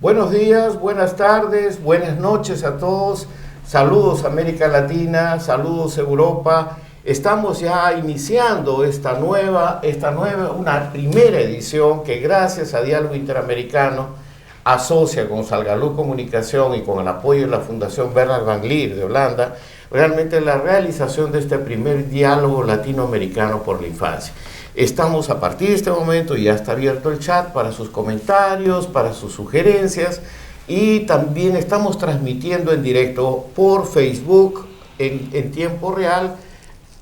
Buenos días, buenas tardes, buenas noches a todos. Saludos América Latina, saludos Europa. Estamos ya iniciando una primera edición que gracias a Diálogo Interamericano asocia con Salgalú Comunicación y con el apoyo de la Fundación Bernard Van Leer de Holanda, realmente la realización de este primer diálogo latinoamericano por la infancia. Estamos a partir de este momento, ya está abierto el chat para sus comentarios, para sus sugerencias, y también estamos transmitiendo en directo por Facebook en tiempo real,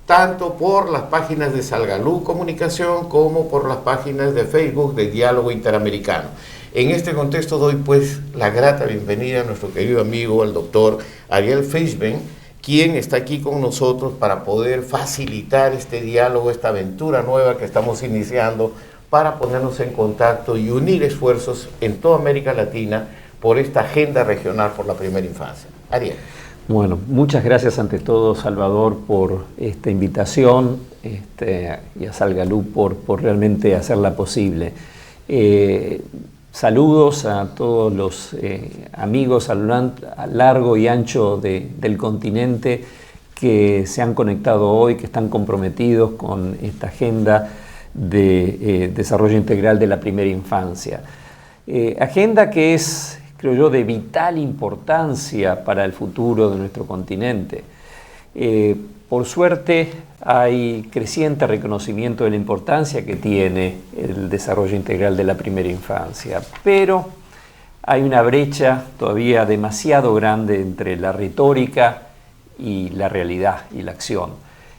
tanto por las páginas de Salgalú Comunicación como por las páginas de Facebook de Diálogo Interamericano. En este contexto doy pues la grata bienvenida a nuestro querido amigo, el doctor Ariel Feinsberg, quien está aquí con nosotros para poder facilitar este diálogo, esta aventura nueva que estamos iniciando para ponernos en contacto y unir esfuerzos en toda América Latina por esta agenda regional por la primera infancia. Ariel. Bueno, muchas gracias ante todo, Salvador, por esta invitación y a Salgalú por realmente hacerla posible. Saludos a todos los amigos a largo y ancho del continente que se han conectado hoy, que están comprometidos con esta agenda de desarrollo integral de la primera infancia. Agenda que es, creo yo, de vital importancia para el futuro de nuestro continente. Por suerte, hay creciente reconocimiento de la importancia que tiene el desarrollo integral de la primera infancia, pero hay una brecha todavía demasiado grande entre la retórica y la realidad y la acción.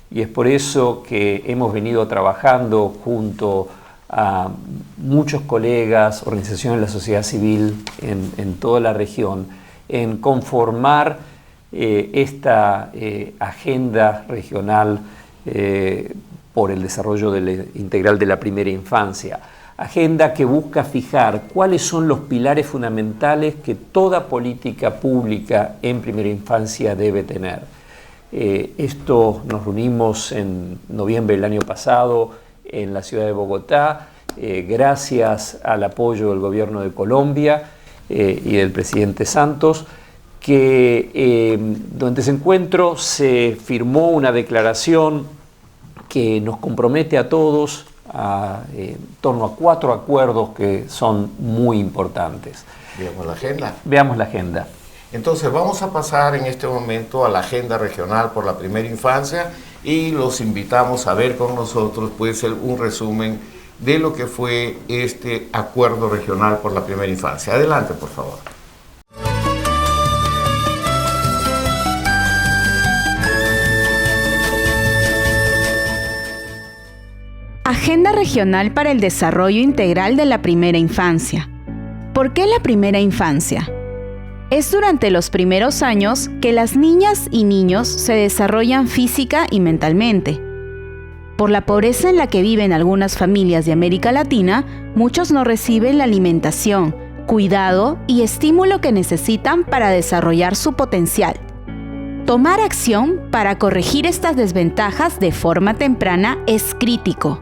Y es por eso que hemos venido trabajando junto a muchos colegas, organizaciones de la sociedad civil en toda la región, en conformar esta agenda regional por el desarrollo integral de la primera infancia. Agenda que busca fijar cuáles son los pilares fundamentales que toda política pública en primera infancia debe tener. Esto nos reunimos en noviembre del año pasado en la ciudad de Bogotá, gracias al apoyo del gobierno de Colombia y del presidente Santos, que durante ese encuentro se firmó una declaración que nos compromete a todos en torno a 4 acuerdos que son muy importantes. Veamos la agenda. Veamos la agenda. Entonces vamos a pasar en este momento a la agenda regional por la primera infancia y los invitamos a ver con nosotros pues un resumen de lo que fue este acuerdo regional por la primera infancia. Adelante, por favor. Agenda Regional para el Desarrollo Integral de la Primera Infancia. ¿Por qué la primera infancia? Es durante los primeros años que las niñas y niños se desarrollan física y mentalmente. Por la pobreza en la que viven algunas familias de América Latina, muchos no reciben la alimentación, cuidado y estímulo que necesitan para desarrollar su potencial. Tomar acción para corregir estas desventajas de forma temprana es crítico.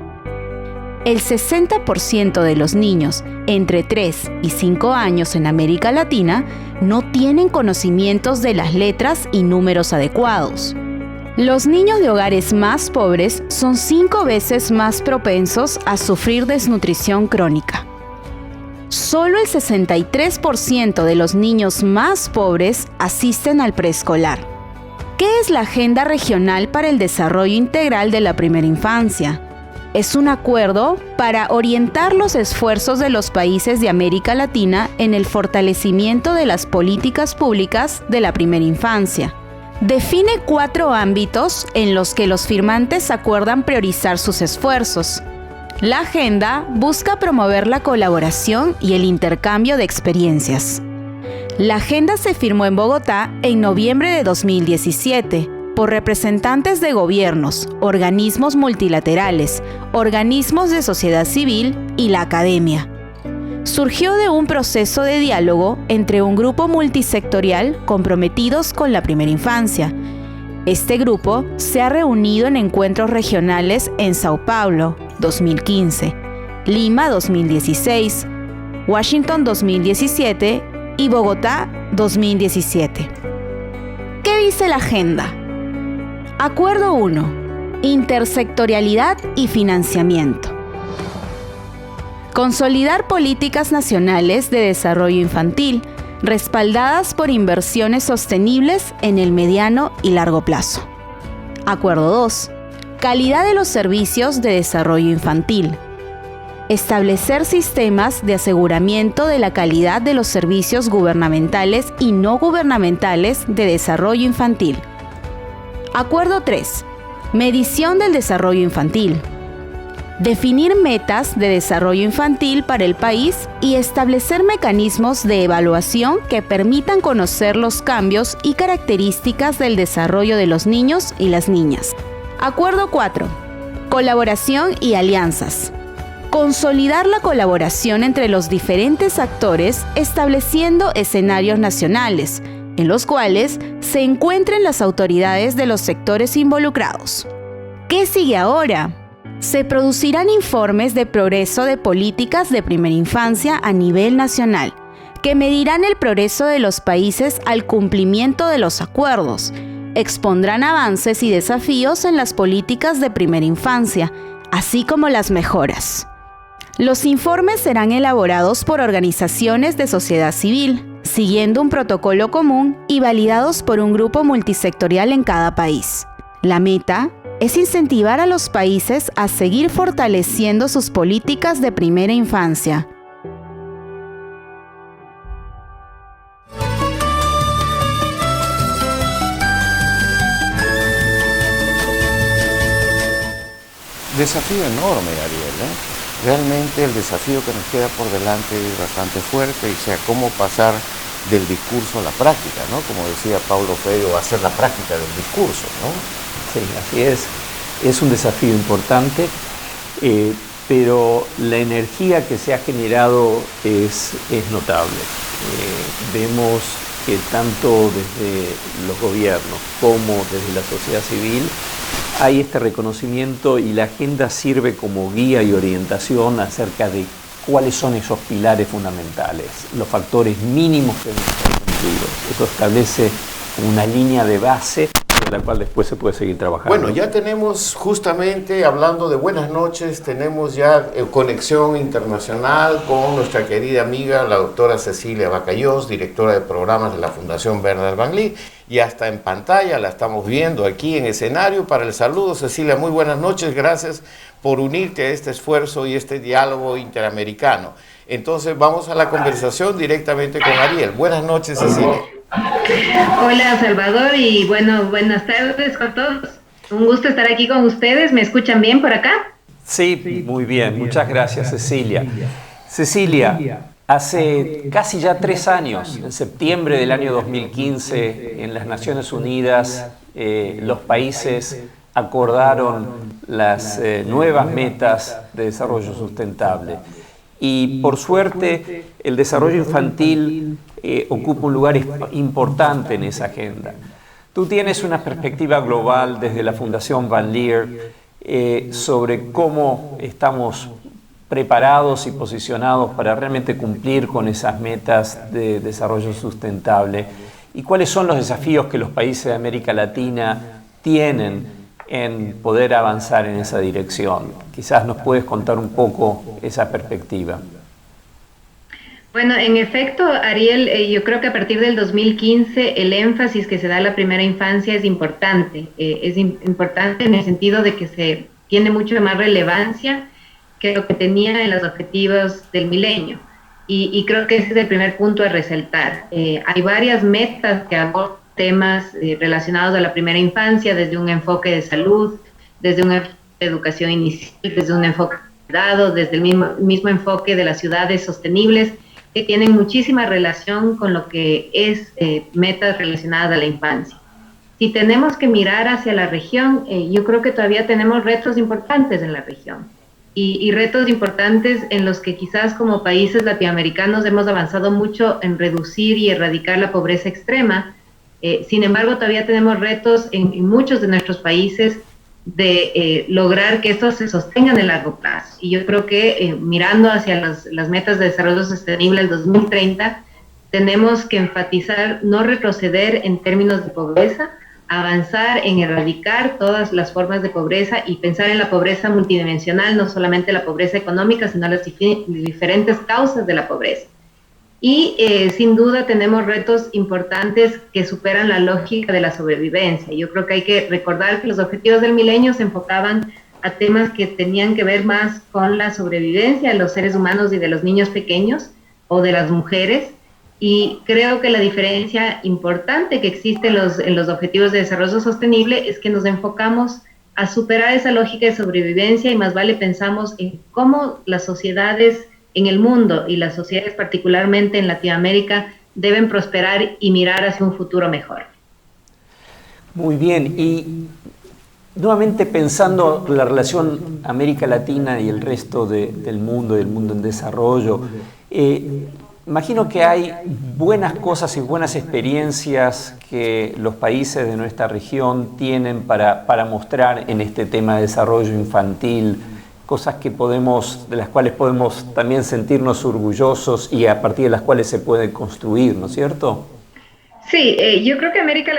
El 60% de los niños entre 3 y 5 años en América Latina no tienen conocimientos de las letras y números adecuados. Los niños de hogares más pobres son 5 veces más propensos a sufrir desnutrición crónica. Solo el 63% de los niños más pobres asisten al preescolar. ¿Qué es la Agenda Regional para el Desarrollo Integral de la Primera Infancia? Es un acuerdo para orientar los esfuerzos de los países de América Latina en el fortalecimiento de las políticas públicas de la primera infancia. Define 4 ámbitos en los que los firmantes acuerdan priorizar sus esfuerzos. La agenda busca promover la colaboración y el intercambio de experiencias. La agenda se firmó en Bogotá en noviembre de 2017. Por representantes de gobiernos, organismos multilaterales, organismos de sociedad civil y la academia. Surgió de un proceso de diálogo entre un grupo multisectorial comprometidos con la primera infancia. Este grupo se ha reunido en encuentros regionales en Sao Paulo, 2015, Lima, 2016, Washington, 2017 y Bogotá 2017. ¿Qué dice la agenda? Acuerdo 1. Intersectorialidad y financiamiento. Consolidar políticas nacionales de desarrollo infantil, respaldadas por inversiones sostenibles en el mediano y largo plazo. Acuerdo 2. Calidad de los servicios de desarrollo infantil. Establecer sistemas de aseguramiento de la calidad de los servicios gubernamentales y no gubernamentales de desarrollo infantil. Acuerdo 3. Medición del desarrollo infantil. Definir metas de desarrollo infantil para el país y establecer mecanismos de evaluación que permitan conocer los cambios y características del desarrollo de los niños y las niñas. Acuerdo 4. Colaboración y alianzas. Consolidar la colaboración entre los diferentes actores estableciendo escenarios nacionales, en los cuales se encuentren las autoridades de los sectores involucrados. ¿Qué sigue ahora? Se producirán informes de progreso de políticas de primera infancia a nivel nacional, que medirán el progreso de los países al cumplimiento de los acuerdos, expondrán avances y desafíos en las políticas de primera infancia, así como las mejoras. Los informes serán elaborados por organizaciones de sociedad civil, siguiendo un protocolo común y validados por un grupo multisectorial en cada país. La meta es incentivar a los países a seguir fortaleciendo sus políticas de primera infancia. Desafío enorme, Ariel, ¿eh? Realmente el desafío que nos queda por delante es bastante fuerte, y sea cómo pasar del discurso a la práctica, ¿no? Como decía Paulo Freire, hacer la práctica del discurso, ¿no? Sí, así es. Es un desafío importante, pero la energía que se ha generado es notable. Vemos que tanto desde los gobiernos como desde la sociedad civil hay este reconocimiento, y la agenda sirve como guía y orientación acerca de cuáles son esos pilares fundamentales, los factores mínimos que deben ser cumplidos. Eso establece una línea de base de la cual después se puede seguir trabajando. Bueno, ya tenemos, justamente hablando de buenas noches, tenemos ya conexión internacional con nuestra querida amiga, la doctora Cecilia Bacayós, directora de programas de la Fundación Bernard Van Leer. Ya está en pantalla, la estamos viendo aquí en escenario. Para el saludo, Cecilia, muy buenas noches, gracias por unirte a este esfuerzo y este diálogo interamericano. Entonces vamos a la conversación directamente con Ariel. Buenas noches, Cecilia. Hola, Salvador, y bueno, buenas tardes con todos. Un gusto estar aquí con ustedes. ¿Me escuchan bien por acá? Sí, muy bien. Muchas gracias, Cecilia. Cecilia, hace casi ya 3 años, en septiembre del año 2015, en las Naciones Unidas, los países acordaron las nuevas metas de desarrollo sustentable. Y por suerte, el desarrollo infantil ocupa un lugar importante en esa agenda. Tú tienes una perspectiva global desde la Fundación Van Leer sobre cómo estamos preparados y posicionados para realmente cumplir con esas metas de desarrollo sustentable, y cuáles son los desafíos que los países de América Latina tienen en poder avanzar en esa dirección. Quizás nos puedes contar un poco esa perspectiva. Bueno, en efecto, Ariel, yo creo que a partir del 2015 el énfasis que se da a la primera infancia es importante. Es importante en el sentido de que se tiene mucho más relevancia que lo que tenía en los objetivos del milenio. Y creo que ese es el primer punto a resaltar. Hay varias metas que abordan temas relacionados a la primera infancia, desde un enfoque de salud, desde un enfoque de educación inicial, desde un enfoque de cuidado, desde el mismo enfoque de las ciudades sostenibles, que tienen muchísima relación con lo que es metas relacionadas a la infancia. Si tenemos que mirar hacia la región, yo creo que todavía tenemos retos importantes en la región, y retos importantes en los que quizás como países latinoamericanos hemos avanzado mucho en reducir y erradicar la pobreza extrema. Sin embargo, todavía tenemos retos en muchos de nuestros países de lograr que estos se sostengan en largo plazo. Y yo creo que mirando hacia las metas de desarrollo sostenible del 2030, tenemos que enfatizar no retroceder en términos de pobreza, avanzar en erradicar todas las formas de pobreza y pensar en la pobreza multidimensional, no solamente la pobreza económica, sino las diferentes causas de la pobreza. Y sin duda tenemos retos importantes que superan la lógica de la sobrevivencia. Yo creo que hay que recordar que los objetivos del milenio se enfocaban a temas que tenían que ver más con la sobrevivencia de los seres humanos y de los niños pequeños o de las mujeres. Y creo que la diferencia importante que existe en los objetivos de desarrollo sostenible es que nos enfocamos a superar esa lógica de sobrevivencia y más vale pensamos en cómo las sociedades en el mundo y las sociedades particularmente en Latinoamérica deben prosperar y mirar hacia un futuro mejor. Muy bien, y nuevamente pensando la relación América Latina y el resto del mundo en desarrollo, imagino que hay buenas cosas y buenas experiencias que los países de nuestra región tienen para mostrar en este tema de desarrollo infantil, cosas de las cuales podemos también sentirnos orgullosos y a partir de las cuales se puede construir, ¿no es cierto? Sí, yo creo que América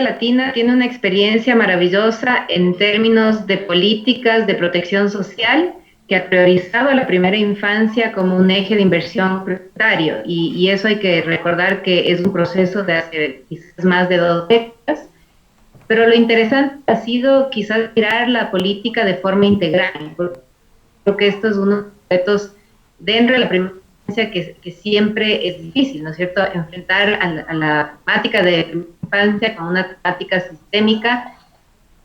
Latina tiene una experiencia maravillosa en términos de políticas de protección social que ha priorizado a la primera infancia como un eje de inversión prioritario y eso hay que recordar que es un proceso de hace quizás más de 2 décadas. Pero lo interesante ha sido quizás mirar la política de forma integral, porque esto es uno de los retos dentro de la primera infancia que siempre es difícil, ¿no es cierto? Enfrentar a la temática de primera infancia con una temática sistémica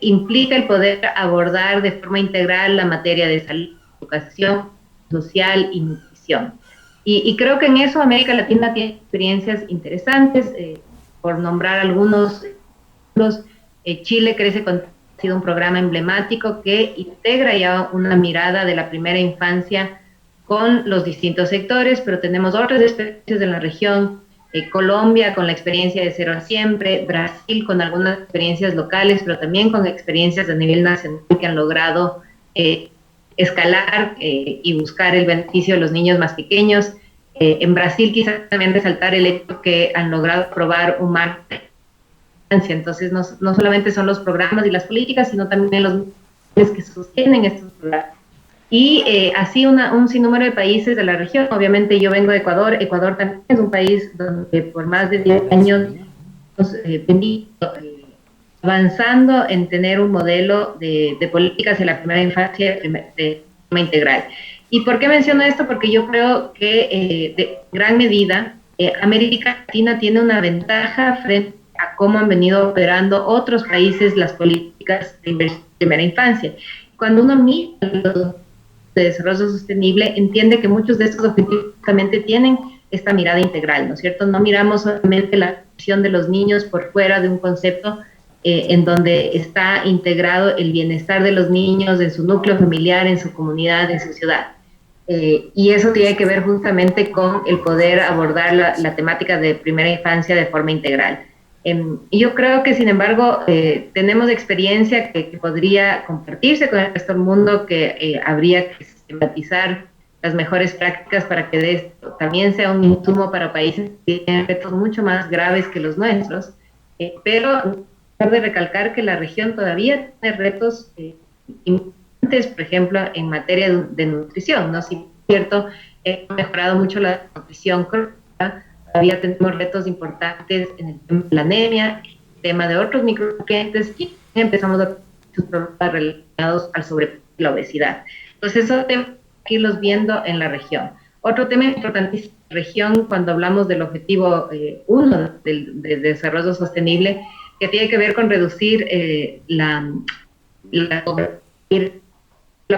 implica el poder abordar de forma integral la materia de salud, educación, social y nutrición. Y creo que en eso América Latina tiene experiencias interesantes, por nombrar algunos. Chile Crece Contigo ha sido un programa emblemático que integra ya una mirada de la primera infancia con los distintos sectores, pero tenemos otras experiencias en la región, Colombia con la experiencia de Cero a Siempre, Brasil con algunas experiencias locales, pero también con experiencias a nivel nacional que han logrado escalar y buscar el beneficio de los niños más pequeños. En Brasil quizás también resaltar el hecho que han logrado aprobar un marco. Entonces, no solamente son los programas y las políticas, sino también los que sostienen estos programas. Y así un sinnúmero de países de la región. Obviamente yo vengo de Ecuador. Ecuador también es un país donde por más de 10 años hemos venido avanzando en tener un modelo de políticas de la primera infancia de forma integral. ¿Y por qué menciono esto? Porque yo creo que de gran medida América Latina tiene una ventaja frente a cómo han venido operando otros países las políticas de primera infancia. Cuando uno mira los de desarrollo sostenible, entiende que muchos de estos objetivos justamente tienen esta mirada integral, ¿no es cierto? No miramos solamente la acción de los niños por fuera de un concepto en donde está integrado el bienestar de los niños en su núcleo familiar, en su comunidad, en su ciudad. Y eso tiene que ver justamente con el poder abordar la temática de primera infancia de forma integral. Yo creo que, sin embargo, tenemos experiencia que podría compartirse con el resto del mundo, que habría que sistematizar las mejores prácticas para que esto también sea un insumo para países que tienen retos mucho más graves que los nuestros, pero de recalcar que la región todavía tiene retos importantes, por ejemplo, en materia de nutrición, ¿no? Si es cierto, hemos mejorado mucho la nutrición crónica, todavía tenemos retos importantes en el tema de la anemia, el tema de otros micronutrientes y empezamos a tener problemas relacionados al sobrepeso y la obesidad. Entonces, eso tenemos que irlos viendo en la región. Otro tema importantísimo en la región, cuando hablamos del objetivo 1 de desarrollo sostenible, que tiene que ver con reducir la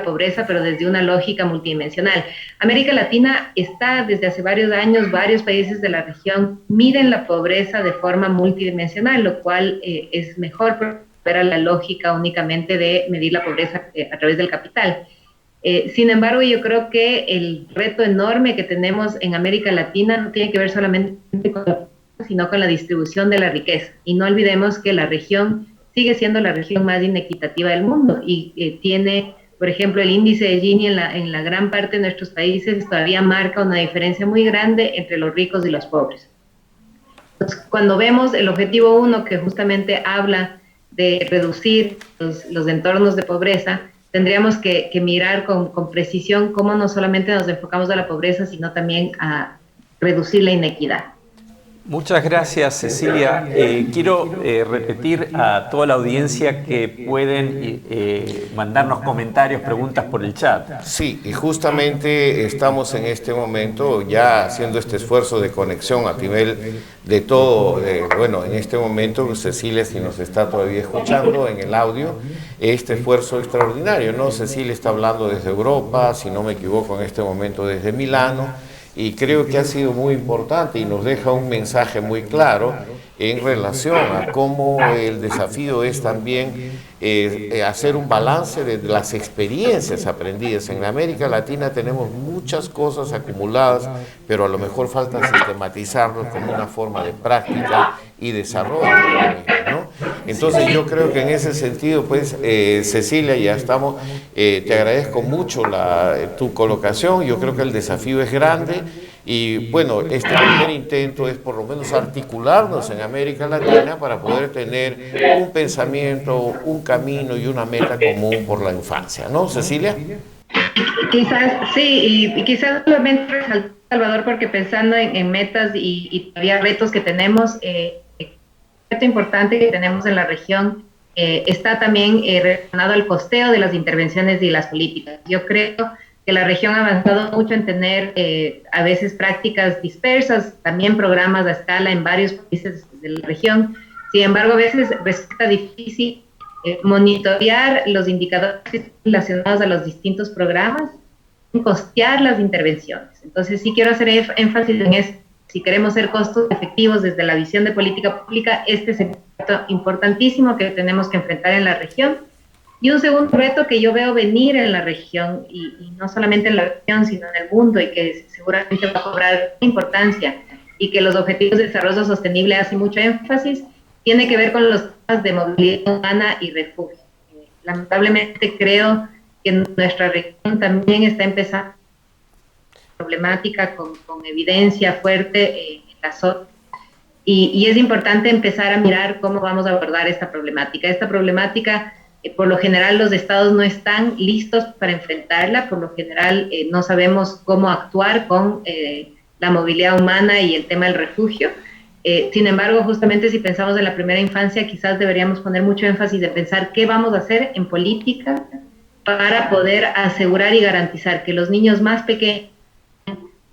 pobreza, pero desde una lógica multidimensional. América Latina está desde hace varios años, varios países de la región miden la pobreza de forma multidimensional, lo cual es mejor para la lógica únicamente de medir la pobreza a través del capital. Sin embargo, yo creo que el reto enorme que tenemos en América Latina no tiene que ver solamente con la pobreza, sino con la distribución de la riqueza. Y no olvidemos que la región sigue siendo la región más inequitativa del mundo y tiene Por ejemplo, el índice de Gini en la gran parte de nuestros países todavía marca una diferencia muy grande entre los ricos y los pobres. Entonces, cuando vemos el objetivo 1, que justamente habla de reducir los entornos de pobreza, tendríamos que mirar con precisión cómo no solamente nos enfocamos a la pobreza, sino también a reducir la inequidad. Muchas gracias, Cecilia. Quiero repetir a toda la audiencia que pueden mandarnos comentarios, preguntas por el chat. Sí, y justamente estamos en este momento ya haciendo este esfuerzo de conexión a nivel de todo. Bueno, en este momento, Cecilia, si nos está todavía escuchando en el audio, este esfuerzo extraordinario, ¿no? Cecilia está hablando desde Europa, si no me equivoco, en este momento desde Milano. Y creo que ha sido muy importante y nos deja un mensaje muy claro en relación a cómo el desafío es también hacer un balance de las experiencias aprendidas. En América Latina tenemos muchas cosas acumuladas, pero a lo mejor falta sistematizarlos como una forma de práctica y desarrollo, ¿no? Entonces yo creo que en ese sentido, pues, Cecilia, ya estamos, te agradezco mucho tu colocación. Yo creo que el desafío es grande y bueno, este primer intento es por lo menos articularnos en América Latina para poder tener un pensamiento, un camino y una meta común por la infancia, ¿no, Cecilia? Quizás, sí, y quizás solamente resaltar, Salvador, porque pensando en metas y todavía retos que tenemos, reto importante que tenemos en la región está también relacionado al costeo de las intervenciones y las políticas. Yo creo que la región ha avanzado mucho en tener a veces prácticas dispersas, también programas a escala en varios países de la región. Sin embargo, a veces resulta difícil monitorear los indicadores relacionados a los distintos programas y costear las intervenciones. Entonces, sí quiero hacer énfasis en eso. Si queremos ser costos efectivos desde la visión de política pública, este es el reto importantísimo que tenemos que enfrentar en la región. Y un segundo reto que yo veo venir en la región, y no solamente en la región, sino en el mundo, y que seguramente va a cobrar importancia, y que los Objetivos de Desarrollo Sostenible hacen mucho énfasis, tiene que ver con los temas de movilidad humana y refugio. Lamentablemente creo que nuestra región también está empezando problemática con evidencia fuerte en la zona. Y es importante empezar a mirar cómo vamos a abordar esta problemática. Esta problemática, por lo general, los estados no están listos para enfrentarla, por lo general no sabemos cómo actuar con la movilidad humana y el tema del refugio. Sin embargo, justamente si pensamos en la primera infancia, quizás deberíamos poner mucho énfasis de pensar qué vamos a hacer en política para poder asegurar y garantizar que los niños más pequeños,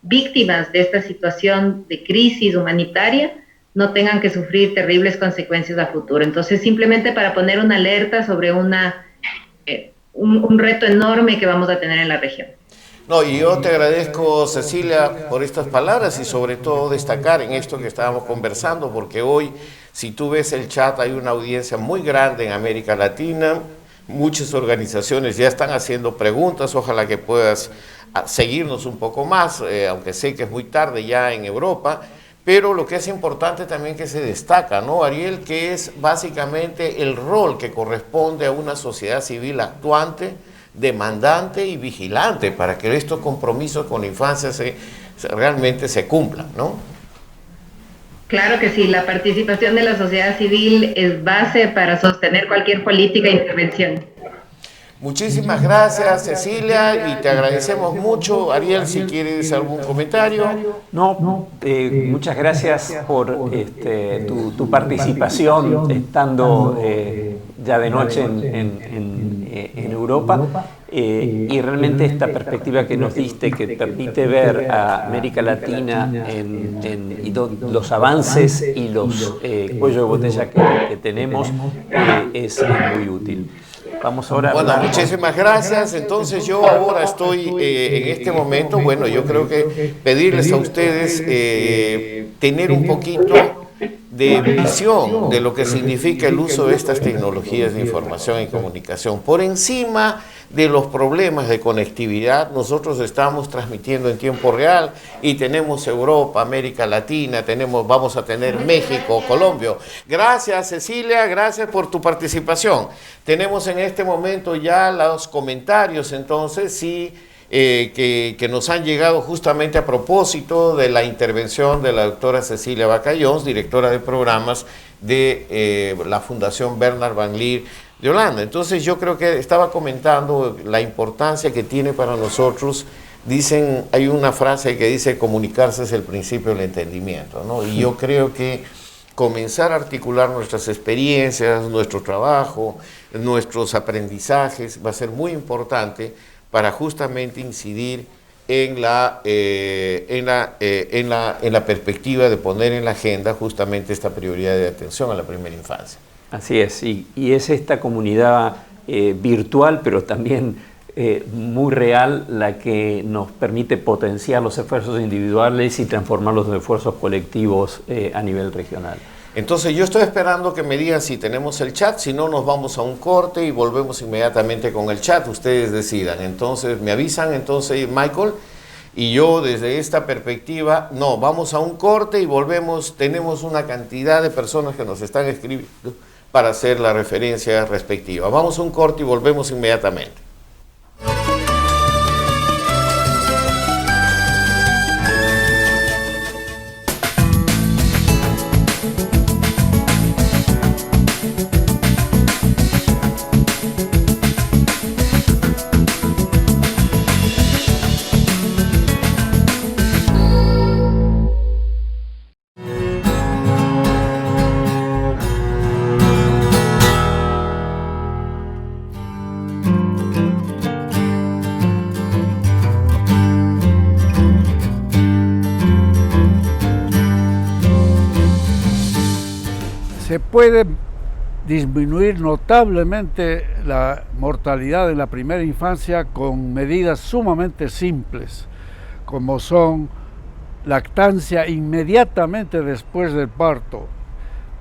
víctimas de esta situación de crisis humanitaria, no tengan que sufrir terribles consecuencias a futuro. Entonces, simplemente para poner una alerta sobre un reto enorme que vamos a tener en la región. No, y yo te agradezco, Cecilia, por estas palabras y sobre todo destacar en esto que estábamos conversando, porque hoy, si tú ves el chat, hay una audiencia muy grande en América Latina, muchas organizaciones ya están haciendo preguntas, ojalá que puedas seguirnos un poco más, aunque sé que es muy tarde ya en Europa, pero lo que es importante también que se destaca, ¿no, Ariel? Que es básicamente el rol que corresponde a una sociedad civil actuante, demandante y vigilante para que estos compromisos con la infancia realmente se cumplan, ¿no? Claro que sí, la participación de la sociedad civil es base para sostener cualquier política e intervención. Muchísimas gracias, Cecilia, y te agradecemos mucho. Ariel, si quieres algún comentario. No, muchas gracias por tu participación estando ya de noche en Europa. Y realmente esta perspectiva que nos diste, que permite ver a América Latina y los avances y los cuellos de botella que tenemos, es muy útil. Vamos ahora. Bueno, muchísimas gracias. Entonces yo ahora estoy en este momento, bueno, yo creo que pedirles a ustedes tener un poquito de visión de lo que significa el uso de estas tecnologías de información y comunicación. Por encima de los problemas de conectividad, nosotros estamos transmitiendo en tiempo real y tenemos Europa, América Latina, vamos a tener México, Colombia. Gracias, Cecilia, gracias por tu participación. Tenemos en este momento ya los comentarios, entonces, sí, que nos han llegado justamente a propósito de la intervención de la doctora Cecilia Vaca Jones, directora de programas de la Fundación Bernard Van Leer de Holanda. Entonces yo creo que estaba comentando la importancia que tiene para nosotros. Dicen, hay una frase que dice: comunicarse es el principio del entendimiento, ¿no? Y yo creo que comenzar a articular nuestras experiencias, nuestro trabajo, nuestros aprendizajes va a ser muy importante para justamente incidir en la perspectiva de poner en la agenda justamente esta prioridad de atención a la primera infancia. Así es, y es esta comunidad virtual, pero también muy real, la que nos permite potenciar los esfuerzos individuales y transformarlos en esfuerzos colectivos a nivel regional. Entonces yo estoy esperando que me digan si tenemos el chat, si no nos vamos a un corte y volvemos inmediatamente con el chat, ustedes decidan. Entonces me avisan, entonces Michael, y yo desde esta perspectiva, no, vamos a un corte y volvemos, tenemos una cantidad de personas que nos están escribiendo para hacer la referencia respectiva. Vamos a un corte y volvemos inmediatamente. Se puede disminuir notablemente la mortalidad en la primera infancia con medidas sumamente simples, como son lactancia inmediatamente después del parto.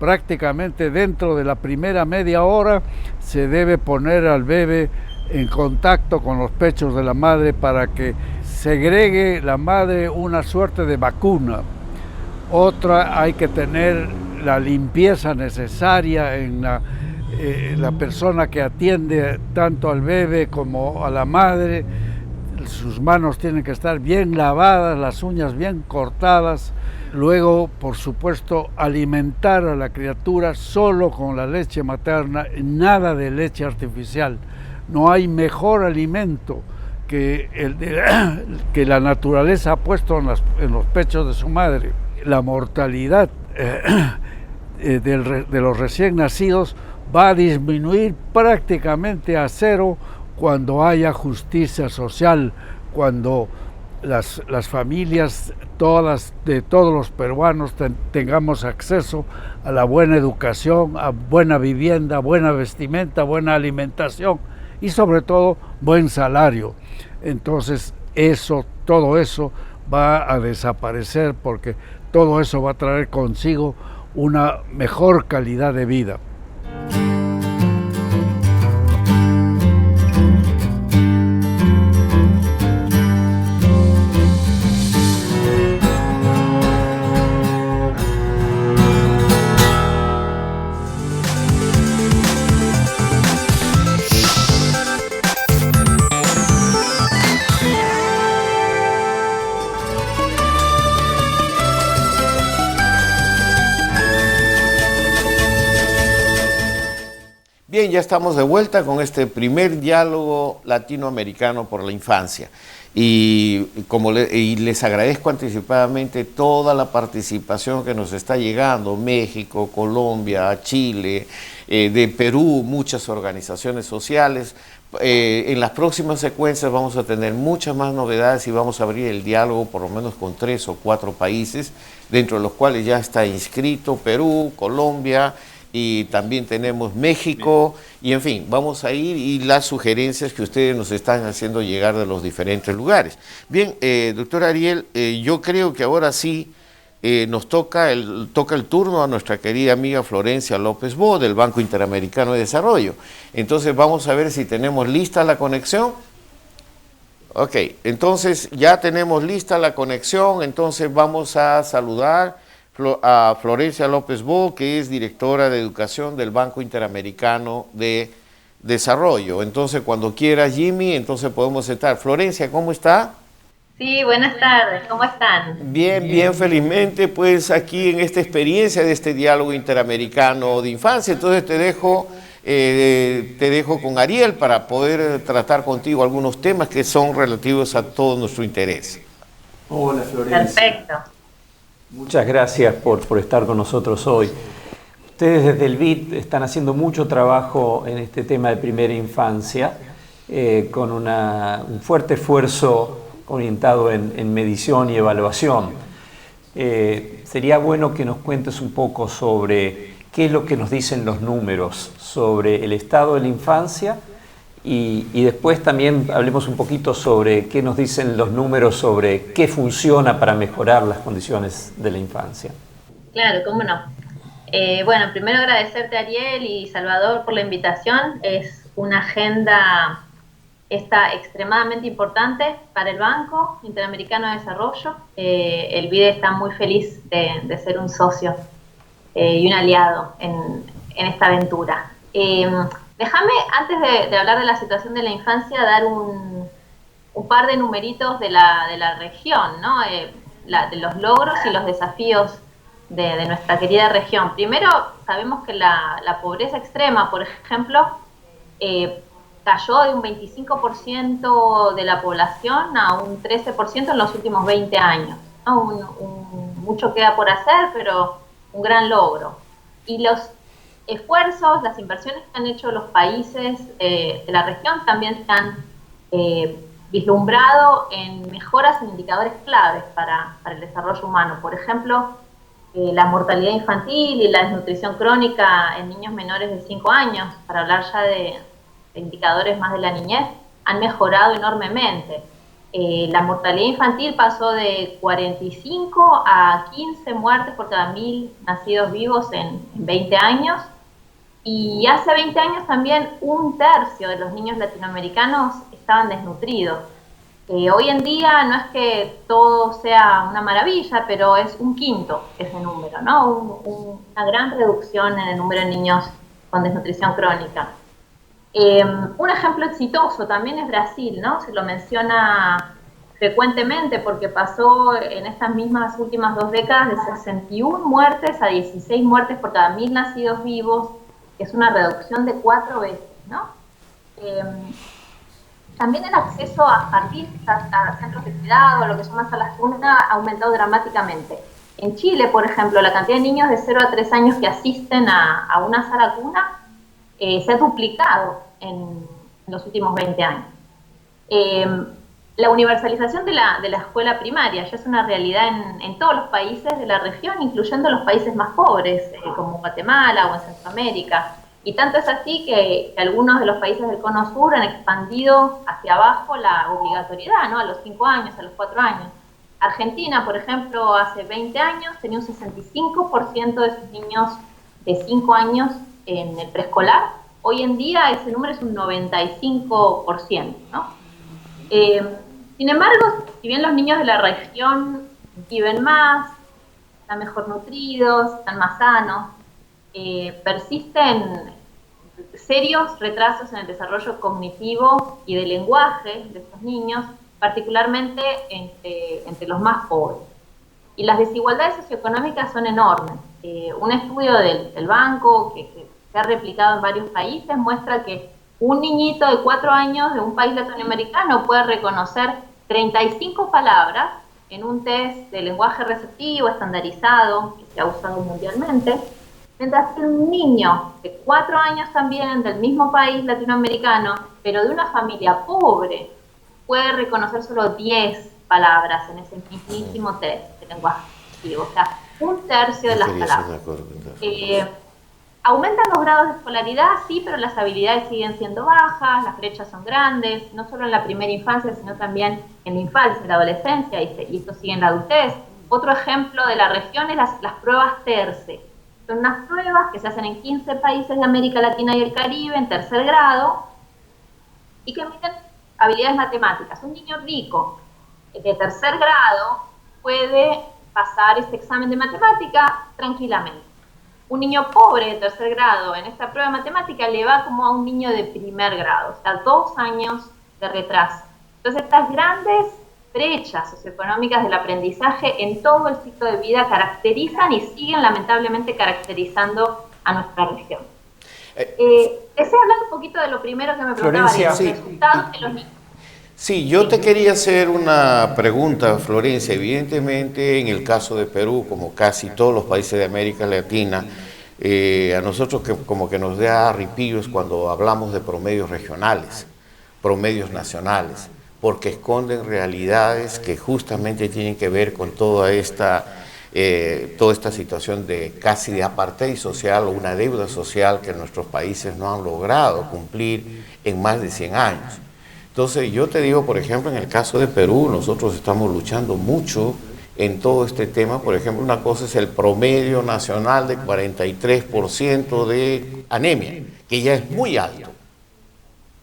Prácticamente dentro de la primera media hora se debe poner al bebé en contacto con los pechos de la madre para que segregue la madre una suerte de vacuna. Otra, hay que tener la limpieza necesaria en la persona que atiende tanto al bebé como a la madre. Sus manos tienen que estar bien lavadas, las uñas bien cortadas. Luego, por supuesto, alimentar a la criatura solo con la leche materna, nada de leche artificial. No hay mejor alimento que la naturaleza ha puesto en los pechos de su madre. La mortalidad de los recién nacidos va a disminuir prácticamente a cero cuando haya justicia social, cuando las familias de todos los peruanos tengamos acceso a la buena educación, a buena vivienda, buena vestimenta, buena alimentación y sobre todo buen salario. Entonces todo eso va a desaparecer, porque todo eso va a traer consigo una mejor calidad de vida. Bien, ya estamos de vuelta con este primer diálogo latinoamericano por la infancia. Y les agradezco anticipadamente toda la participación que nos está llegando: México, Colombia, Chile, de Perú, muchas organizaciones sociales. En las próximas secuencias vamos a tener muchas más novedades y vamos a abrir el diálogo por lo menos con 3 o 4 países, dentro de los cuales ya está inscrito Perú, Colombia, y también tenemos México, y en fin, vamos a ir, y las sugerencias que ustedes nos están haciendo llegar de los diferentes lugares. Bien, doctor Ariel, yo creo que ahora sí nos toca el turno a nuestra querida amiga Florencia López Bo del Banco Interamericano de Desarrollo. Entonces vamos a ver si tenemos lista la conexión. Ok, entonces ya tenemos lista la conexión, entonces vamos a saludar a Florencia López Bo, que es directora de Educación del Banco Interamericano de Desarrollo. Entonces cuando quiera Jimmy, entonces podemos estar. Florencia, ¿cómo está? Sí, buenas tardes, ¿cómo están? Bien, bien, felizmente, pues aquí en esta experiencia de este diálogo interamericano de infancia. Entonces te dejo con Ariel para poder tratar contigo algunos temas que son relativos a todo nuestro interés. Hola, Florencia. Perfecto. Muchas gracias por estar con nosotros hoy. Ustedes desde el BID están haciendo mucho trabajo en este tema de primera infancia, con un fuerte esfuerzo orientado en medición y evaluación. Sería bueno que nos cuentes un poco sobre qué es lo que nos dicen los números sobre el estado de la infancia y después también hablemos un poquito sobre qué nos dicen los números sobre qué funciona para mejorar las condiciones de la infancia. Claro, cómo no. Bueno, primero agradecerte, Ariel y Salvador, por la invitación. Es una agenda extremadamente importante para el Banco Interamericano de Desarrollo. El BID está muy feliz de ser un socio y un aliado en esta aventura. Déjame, antes de hablar de la situación de la infancia, dar un par de numeritos de la región, ¿no? De los logros y los desafíos de nuestra querida región. Primero, sabemos que la pobreza extrema, por ejemplo, cayó de un 25% de la población a un 13% en los últimos 20 años, ¿no? Mucho queda por hacer, pero un gran logro. Y los esfuerzos, las inversiones que han hecho los países de la región también se han vislumbrado en mejoras en indicadores claves para el desarrollo humano. Por ejemplo, la mortalidad infantil y la desnutrición crónica en niños menores de 5 años, para hablar ya de indicadores más de la niñez, han mejorado enormemente. La mortalidad infantil pasó de 45 a 15 muertes por cada 1000 nacidos vivos en 20 años. Y hace 20 años también un tercio de los niños latinoamericanos estaban desnutridos. Hoy en día no es que todo sea una maravilla, pero es un quinto ese número, ¿no? Una gran reducción en el número de niños con desnutrición crónica. Un ejemplo exitoso también es Brasil, ¿no? Se lo menciona frecuentemente porque pasó en estas mismas últimas 2 décadas de 61 muertes a 16 muertes por cada 1000 nacidos vivos, que es una reducción de 4 veces, ¿no? También el acceso a jardines, a centros de cuidado, a lo que se llama salas cuna, ha aumentado dramáticamente. En Chile, por ejemplo, la cantidad de niños de 0 a 3 años que asisten a una sala cuna se ha duplicado en los últimos 20 años. La universalización de la escuela primaria ya es una realidad en todos los países de la región, incluyendo los países más pobres, como Guatemala o en Centroamérica. Y tanto es así que algunos de los países del Cono Sur han expandido hacia abajo la obligatoriedad, ¿no? A los 5 años, a los 4 años. Argentina, por ejemplo, hace 20 años tenía un 65% de sus niños de 5 años en el preescolar. Hoy en día ese número es un 95%, ¿no? Sin embargo, si bien los niños de la región viven más, están mejor nutridos, están más sanos, persisten serios retrasos en el desarrollo cognitivo y de lenguaje de estos niños, particularmente entre los más pobres. Y las desigualdades socioeconómicas son enormes. Un estudio del banco que se ha replicado en varios países muestra que un niñito de 4 años de un país latinoamericano puede reconocer 35 palabras en un test de lenguaje receptivo estandarizado que se ha usado mundialmente, mientras que un niño de 4 años también del mismo país latinoamericano, pero de una familia pobre, puede reconocer solo 10 palabras en ese mismísimo test de lenguaje receptivo, o sea, un tercio de las palabras. Aumentan los grados de escolaridad, sí, pero las habilidades siguen siendo bajas, las brechas son grandes, no solo en la primera infancia, sino también en la infancia, en la adolescencia, y esto sigue en la adultez. Otro ejemplo de la región es las pruebas TERCE. Son unas pruebas que se hacen en 15 países de América Latina y el Caribe en tercer grado y que miden habilidades matemáticas. Un niño rico de tercer grado puede pasar este examen de matemática tranquilamente. Un niño pobre de tercer grado en esta prueba de matemática le va como a un niño de primer grado, o sea, 2 años de retraso. Entonces, estas grandes brechas socioeconómicas del aprendizaje en todo el ciclo de vida caracterizan y siguen lamentablemente caracterizando a nuestra región. Deseo hablar un poquito de lo primero que me preguntaba, de los resultados de los niños. Sí, yo te quería hacer una pregunta, Florencia. Evidentemente, en el caso de Perú, como casi todos los países de América Latina, a nosotros como que nos da arrepillos cuando hablamos de promedios regionales, promedios nacionales, porque esconden realidades que justamente tienen que ver con toda esta situación de casi de apartheid social o una deuda social que nuestros países no han logrado cumplir en más de 100 años. Entonces yo te digo, por ejemplo, en el caso de Perú, nosotros estamos luchando mucho en todo este tema. Por ejemplo, una cosa es el promedio nacional de 43% de anemia, que ya es muy alto.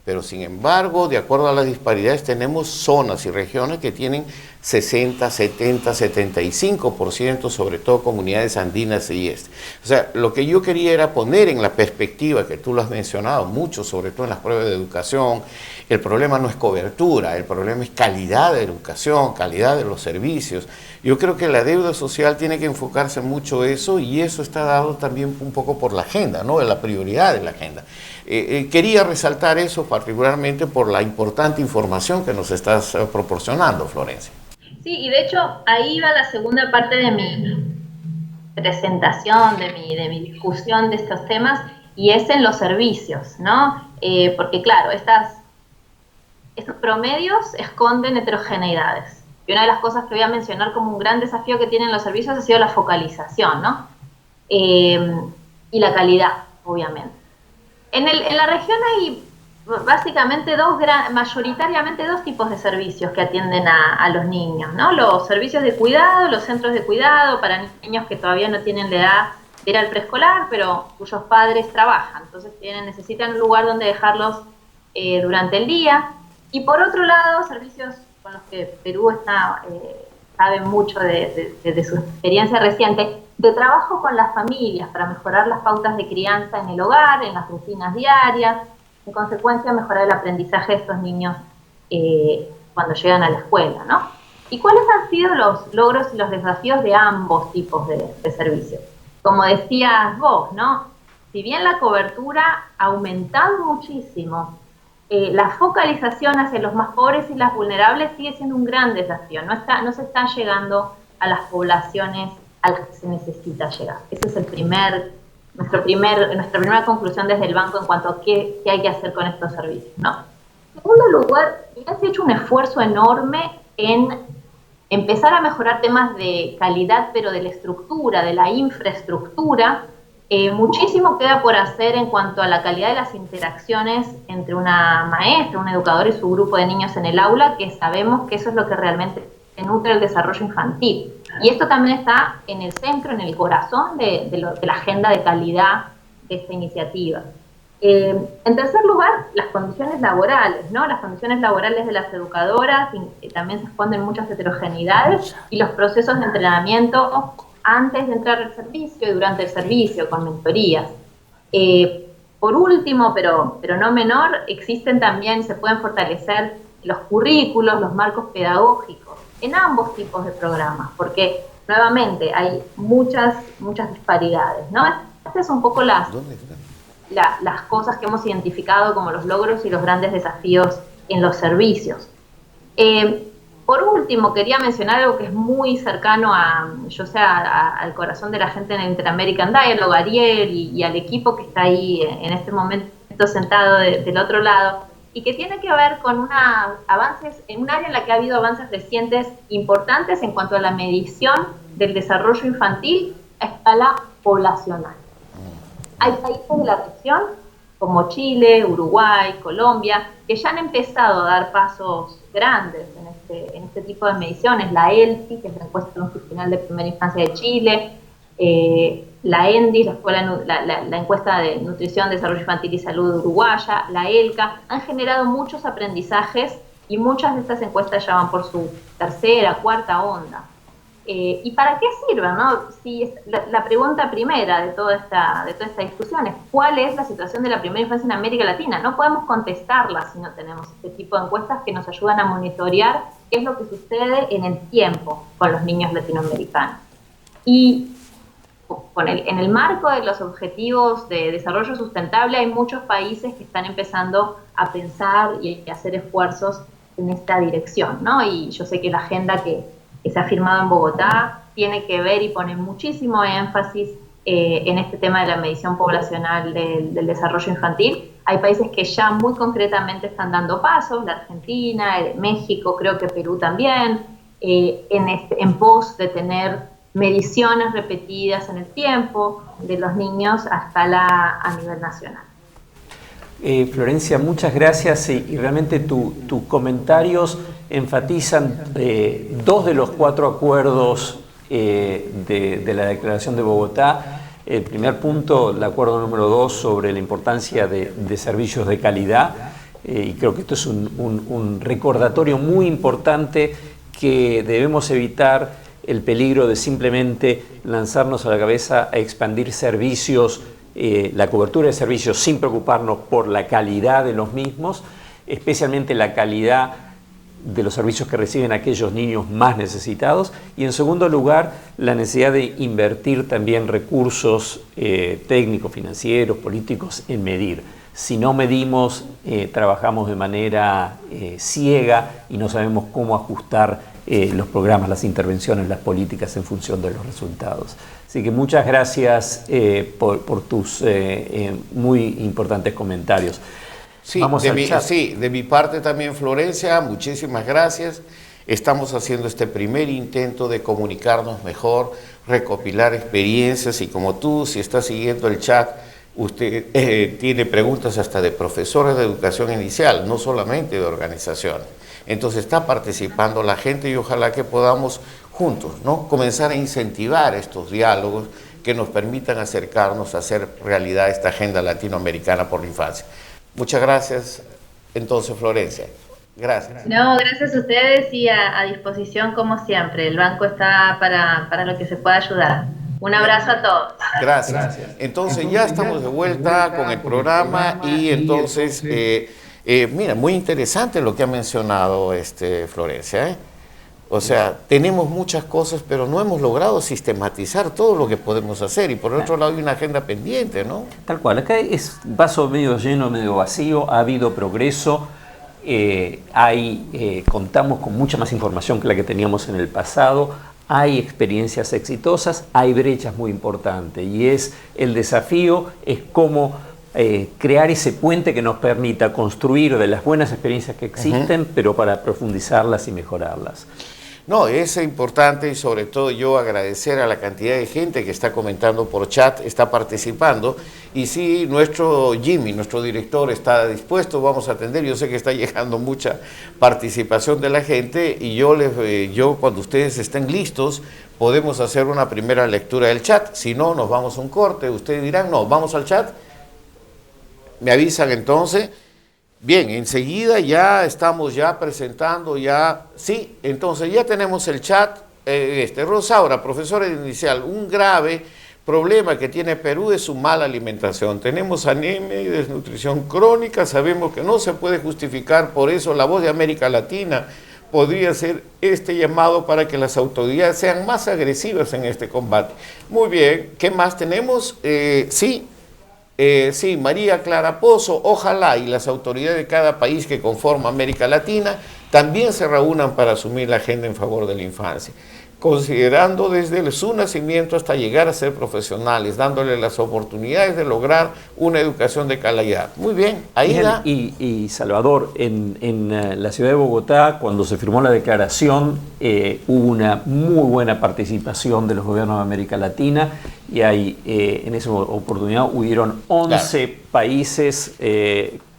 Pero sin embargo, de acuerdo a las disparidades, tenemos zonas y regiones que tienen 60, 70, 75%, sobre todo comunidades andinas y este. O sea, lo que yo quería era poner en la perspectiva, que tú lo has mencionado mucho, sobre todo en las pruebas de educación, el problema no es cobertura, el problema es calidad de educación, calidad de los servicios. Yo creo que la deuda social tiene que enfocarse mucho eso, y eso está dado también un poco por la agenda, ¿no? De la prioridad de la agenda. Quería resaltar eso particularmente por la importante información que nos estás proporcionando, Florencia. Sí, y de hecho ahí va la segunda parte de mi presentación, de mi discusión de estos temas, y es en los servicios, ¿no? Porque claro, estos promedios esconden heterogeneidades. Y una de las cosas que voy a mencionar como un gran desafío que tienen los servicios ha sido la focalización, ¿no? Y la calidad, obviamente. En la región hay básicamente mayoritariamente dos tipos de servicios que atienden a los niños, ¿no? Los servicios de cuidado, los centros de cuidado para niños que todavía no tienen la edad de ir al preescolar, pero cuyos padres trabajan, entonces necesitan un lugar donde dejarlos durante el día. Y por otro lado, servicios con los que Perú sabe mucho de su experiencia reciente, de trabajo con las familias para mejorar las pautas de crianza en el hogar, en las rutinas diarias, en consecuencia mejorar el aprendizaje de estos niños cuando llegan a la escuela, ¿no? ¿Y cuáles han sido los logros y los desafíos de ambos tipos de servicios? Como decías vos, ¿no? Si bien la cobertura ha aumentado muchísimo, la focalización hacia los más pobres y las vulnerables sigue siendo un gran desafío. No se está llegando a las poblaciones a las que se necesita llegar. Esa es nuestra primera conclusión desde el banco en cuanto a qué hay que hacer con estos servicios, ¿no? En segundo lugar, se ha hecho un esfuerzo enorme en empezar a mejorar temas de calidad, pero de la estructura, de la infraestructura. Muchísimo queda por hacer en cuanto a la calidad de las interacciones entre una maestra, un educador y su grupo de niños en el aula, que sabemos que eso es lo que realmente nutre el desarrollo infantil. Y esto también está en el centro, en el corazón de la agenda de calidad de esta iniciativa. En tercer lugar, las condiciones laborales, ¿no? Las condiciones laborales de las educadoras también se esconden muchas heterogeneidades, y los procesos de entrenamiento antes de entrar al servicio y durante el servicio, con mentorías. Por último, pero no menor, se pueden fortalecer los currículos, los marcos pedagógicos, en ambos tipos de programas, porque nuevamente hay muchas disparidades, ¿no? Estas son un poco las cosas que hemos identificado como los logros y los grandes desafíos en los servicios. Por último, quería mencionar algo que es muy cercano al corazón de la gente en el Inter-American Dialogue, a Ariel y al equipo que está ahí en este momento sentado del otro lado, y que tiene que ver con avances en un área en la que ha habido avances recientes importantes en cuanto a la medición del desarrollo infantil a escala poblacional. Hay países de la región como Chile, Uruguay, Colombia, que ya han empezado a dar pasos grandes en este tipo de mediciones. La ELSI, que es la encuesta longitudinal de primera infancia de Chile, la ENDIS, la encuesta de nutrición, desarrollo infantil y salud uruguaya, la ELCA, han generado muchos aprendizajes y muchas de estas encuestas ya van por su tercera, cuarta onda. ¿Y para qué sirven, no? Si la pregunta primera de toda esta discusión es ¿cuál es la situación de la primera infancia en América Latina? No podemos contestarla si no tenemos este tipo de encuestas que nos ayudan a monitorear qué es lo que sucede en el tiempo con los niños latinoamericanos. Y en el marco de los objetivos de desarrollo sustentable hay muchos países que están empezando a pensar y a hacer esfuerzos en esta dirección, ¿no? Y yo sé que la agenda que se ha firmado en Bogotá tiene que ver y pone muchísimo énfasis en este tema de la medición poblacional del desarrollo infantil. Hay países que ya muy concretamente están dando pasos, la Argentina, México, creo que Perú también, en pos de tener mediciones repetidas en el tiempo de los niños a nivel nacional. Florencia, muchas gracias y realmente tus comentarios enfatizan 2 de los 4 acuerdos de la Declaración de Bogotá. El primer punto, el acuerdo número 2 sobre la importancia de servicios de calidad, y creo que esto es un recordatorio muy importante que debemos evitar el peligro de simplemente lanzarnos a la cabeza a expandir servicios, la cobertura de servicios sin preocuparnos por la calidad de los mismos, especialmente la calidad de los servicios que reciben aquellos niños más necesitados, y en segundo lugar la necesidad de invertir también recursos técnicos, financieros, políticos en medir. Si no medimos, trabajamos de manera ciega y no sabemos cómo ajustar los programas, las intervenciones, las políticas en función de los resultados. Así que muchas gracias por tus muy importantes comentarios. Sí, de mi parte también, Florencia, muchísimas gracias. Estamos haciendo este primer intento de comunicarnos mejor, recopilar experiencias, y como tú, si estás siguiendo el chat, usted tiene preguntas hasta de profesores de educación inicial, no solamente de organizaciones. Entonces está participando la gente y ojalá que podamos juntos, ¿no?, comenzar a incentivar estos diálogos que nos permitan acercarnos a hacer realidad esta agenda latinoamericana por la infancia. Muchas gracias, entonces, Florencia. Gracias. No, gracias a ustedes y a disposición como siempre. El banco está para lo que se pueda ayudar. Un abrazo a todos. Gracias. Entonces ya estamos de vuelta con el programa y entonces, mira, muy interesante lo que ha mencionado Florencia, O sea, tenemos muchas cosas, pero no hemos logrado sistematizar todo lo que podemos hacer, y por otro lado hay una agenda pendiente, ¿no? Tal cual, acá es vaso medio lleno, medio vacío, ha habido progreso, contamos con mucha más información que la que teníamos en el pasado, hay experiencias exitosas, hay brechas muy importantes, y el desafío es cómo crear ese puente que nos permita construir de las buenas experiencias que existen, pero para profundizarlas y mejorarlas. No, es importante, y sobre todo yo agradecer a la cantidad de gente que está comentando por chat, está participando, y si nuestro Jimmy, nuestro director, está dispuesto, vamos a atender. Yo sé que está llegando mucha participación de la gente, y yo cuando ustedes estén listos podemos hacer una primera lectura del chat. Si no, nos vamos a un corte. Ustedes dirán, no, vamos al chat. Me avisan entonces. Bien, enseguida ya estamos presentando sí, entonces ya tenemos el chat. Rosaura, profesora inicial, un grave problema que tiene Perú es su mala alimentación. Tenemos anemia y desnutrición crónica, sabemos que no se puede justificar, por eso La Voz de América Latina podría hacer este llamado para que las autoridades sean más agresivas en este combate. Muy bien, ¿qué más tenemos? Sí, María Clara Pozo, ojalá y las autoridades de cada país que conforma América Latina también se reúnan para asumir la agenda en favor de la infancia. considerando desde su nacimiento hasta llegar a ser profesionales, dándole las oportunidades de lograr una educación de calidad. Muy bien, ahí da. Y Salvador, en la ciudad de Bogotá, cuando se firmó la declaración, hubo una muy buena participación de los gobiernos de América Latina y en esa oportunidad hubieron 11 países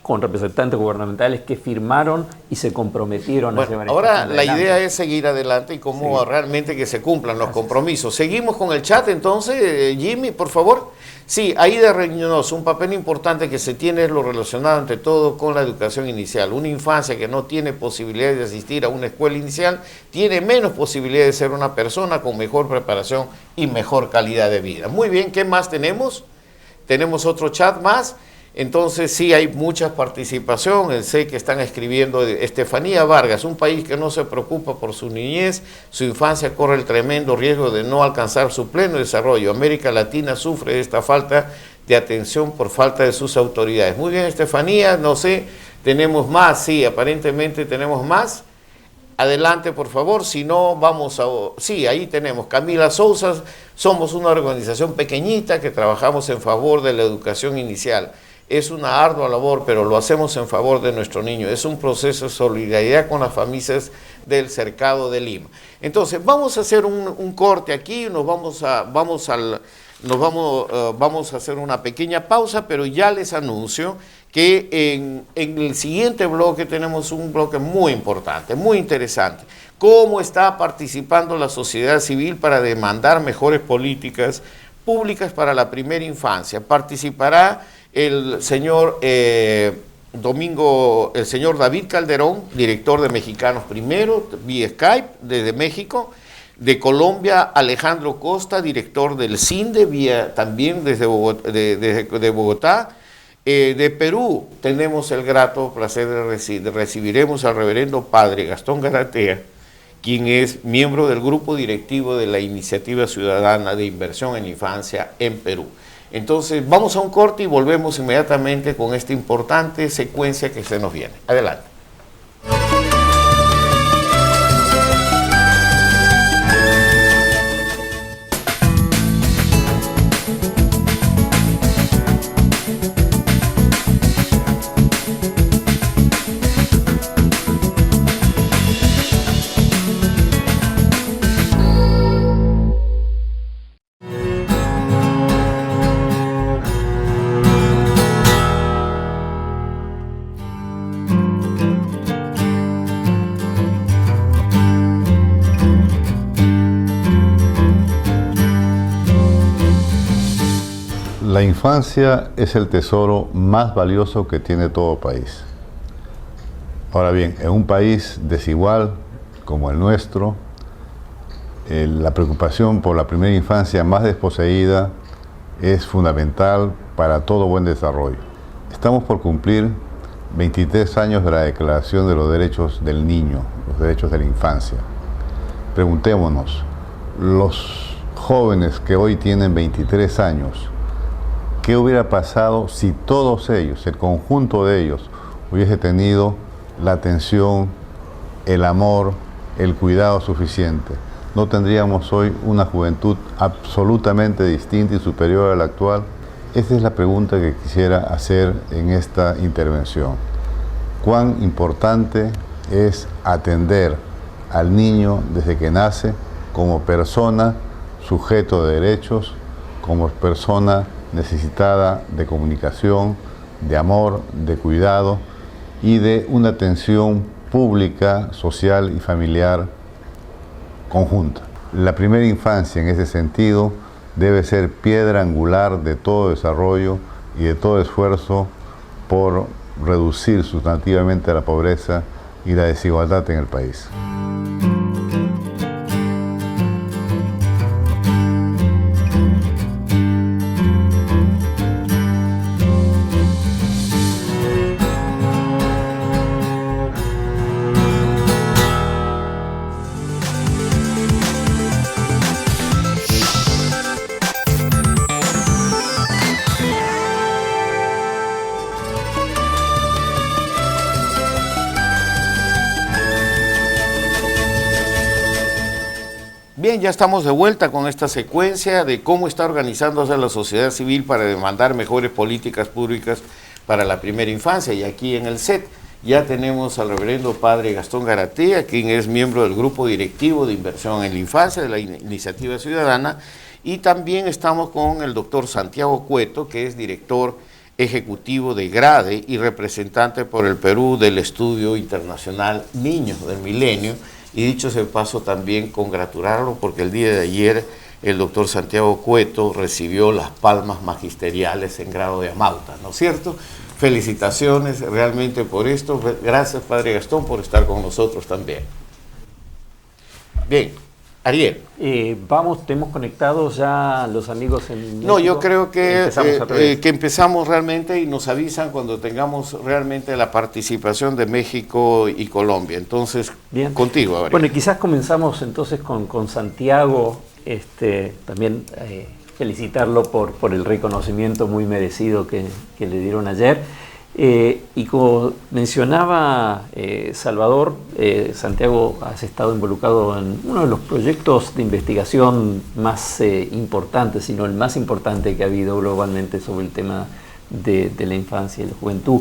con representantes gubernamentales que firmaron y se comprometieron a llevar ahora esta la adelante. idea es seguir adelante y cómo realmente que se cumplan los compromisos. Seguimos con el chat entonces, Jimmy, por favor. Sí, Aida Reynoso, un papel importante que se tiene es lo relacionado ante todo con la educación inicial. Una infancia que no tiene posibilidad de asistir a una escuela inicial tiene menos posibilidad de ser una persona con mejor preparación y mejor calidad de vida. Muy bien, ¿qué más tenemos? Tenemos otro chat más. Entonces sí hay mucha participación, sé que están escribiendo Estefanía Vargas, un país que no se preocupa por su niñez, su infancia corre el tremendo riesgo de no alcanzar su pleno desarrollo. América Latina sufre de esta falta de atención por falta de sus autoridades. Muy bien, Estefanía, no sé, tenemos más, sí, aparentemente tenemos más. Adelante, por favor, si no, vamos a... Sí, ahí tenemos Camila Sousa, somos una organización pequeñita que trabajamos en favor de la educación inicial. Es una ardua labor, pero lo hacemos en favor de nuestro niño. Es un proceso de solidaridad con las familias del Cercado de Lima. Entonces, vamos a hacer un corte aquí, vamos a hacer una pequeña pausa, pero ya les anuncio que en el siguiente bloque tenemos un bloque muy importante, muy interesante. Cómo está participando la sociedad civil para demandar mejores políticas públicas para la primera infancia. Participará el señor David Calderón, director de Mexicanos Primero, vía Skype, desde México. De Colombia, Alejandro Costa, director del CINDE, también desde Bogotá. De Perú, tenemos el grato placer de recibiremos al reverendo padre Gastón Garatea, quien es miembro del grupo directivo de la Iniciativa Ciudadana de Inversión en Infancia en Perú. Entonces, vamos a un corte y volvemos inmediatamente con esta importante secuencia que se nos viene. Adelante. La infancia es el tesoro más valioso que tiene todo país. Ahora bien, en un país desigual como el nuestro, la preocupación por la primera infancia más desposeída es fundamental para todo buen desarrollo. Estamos por cumplir 23 años de la Declaración de los Derechos del Niño, los derechos de la infancia. Preguntémonos, los jóvenes que hoy tienen 23 años, ¿qué hubiera pasado si todos ellos, el conjunto de ellos, hubiese tenido la atención, el amor, el cuidado suficiente? ¿No tendríamos hoy una juventud absolutamente distinta y superior a la actual? Esta es la pregunta que quisiera hacer en esta intervención. ¿Cuán importante es atender al niño desde que nace como persona sujeto de derechos, como persona necesitada de comunicación, de amor, de cuidado y de una atención pública, social y familiar conjunta? La primera infancia en ese sentido debe ser piedra angular de todo desarrollo y de todo esfuerzo por reducir sustantivamente la pobreza y la desigualdad en el país. Bien, ya estamos de vuelta con esta secuencia de cómo está organizándose la sociedad civil para demandar mejores políticas públicas para la primera infancia. Y aquí en el set ya tenemos al reverendo padre Gastón Garatea, quien es miembro del grupo directivo de inversión en la infancia de la Iniciativa Ciudadana, y también estamos con el doctor Santiago Cueto, que es director ejecutivo de GRADE y representante por el Perú del Estudio Internacional Niños del Milenio. Y dicho sea de paso, también congratularlo porque el día de ayer el doctor Santiago Cueto recibió las palmas magisteriales en grado de amauta, ¿no es cierto? Felicitaciones realmente por esto. Gracias, padre Gastón, por estar con nosotros también. Bien, Ariel. Tenemos conectados ya los amigos en México. No, yo creo que empezamos realmente y nos avisan cuando tengamos realmente la participación de México y Colombia. Entonces, bien. Contigo, Ariel. Bueno, y quizás comenzamos entonces con Santiago, también felicitarlo por el reconocimiento muy merecido que le dieron ayer. Y como mencionaba Salvador, Santiago, has estado involucrado en uno de los proyectos de investigación más importantes, sino el más importante que ha habido globalmente sobre el tema de la infancia y la juventud.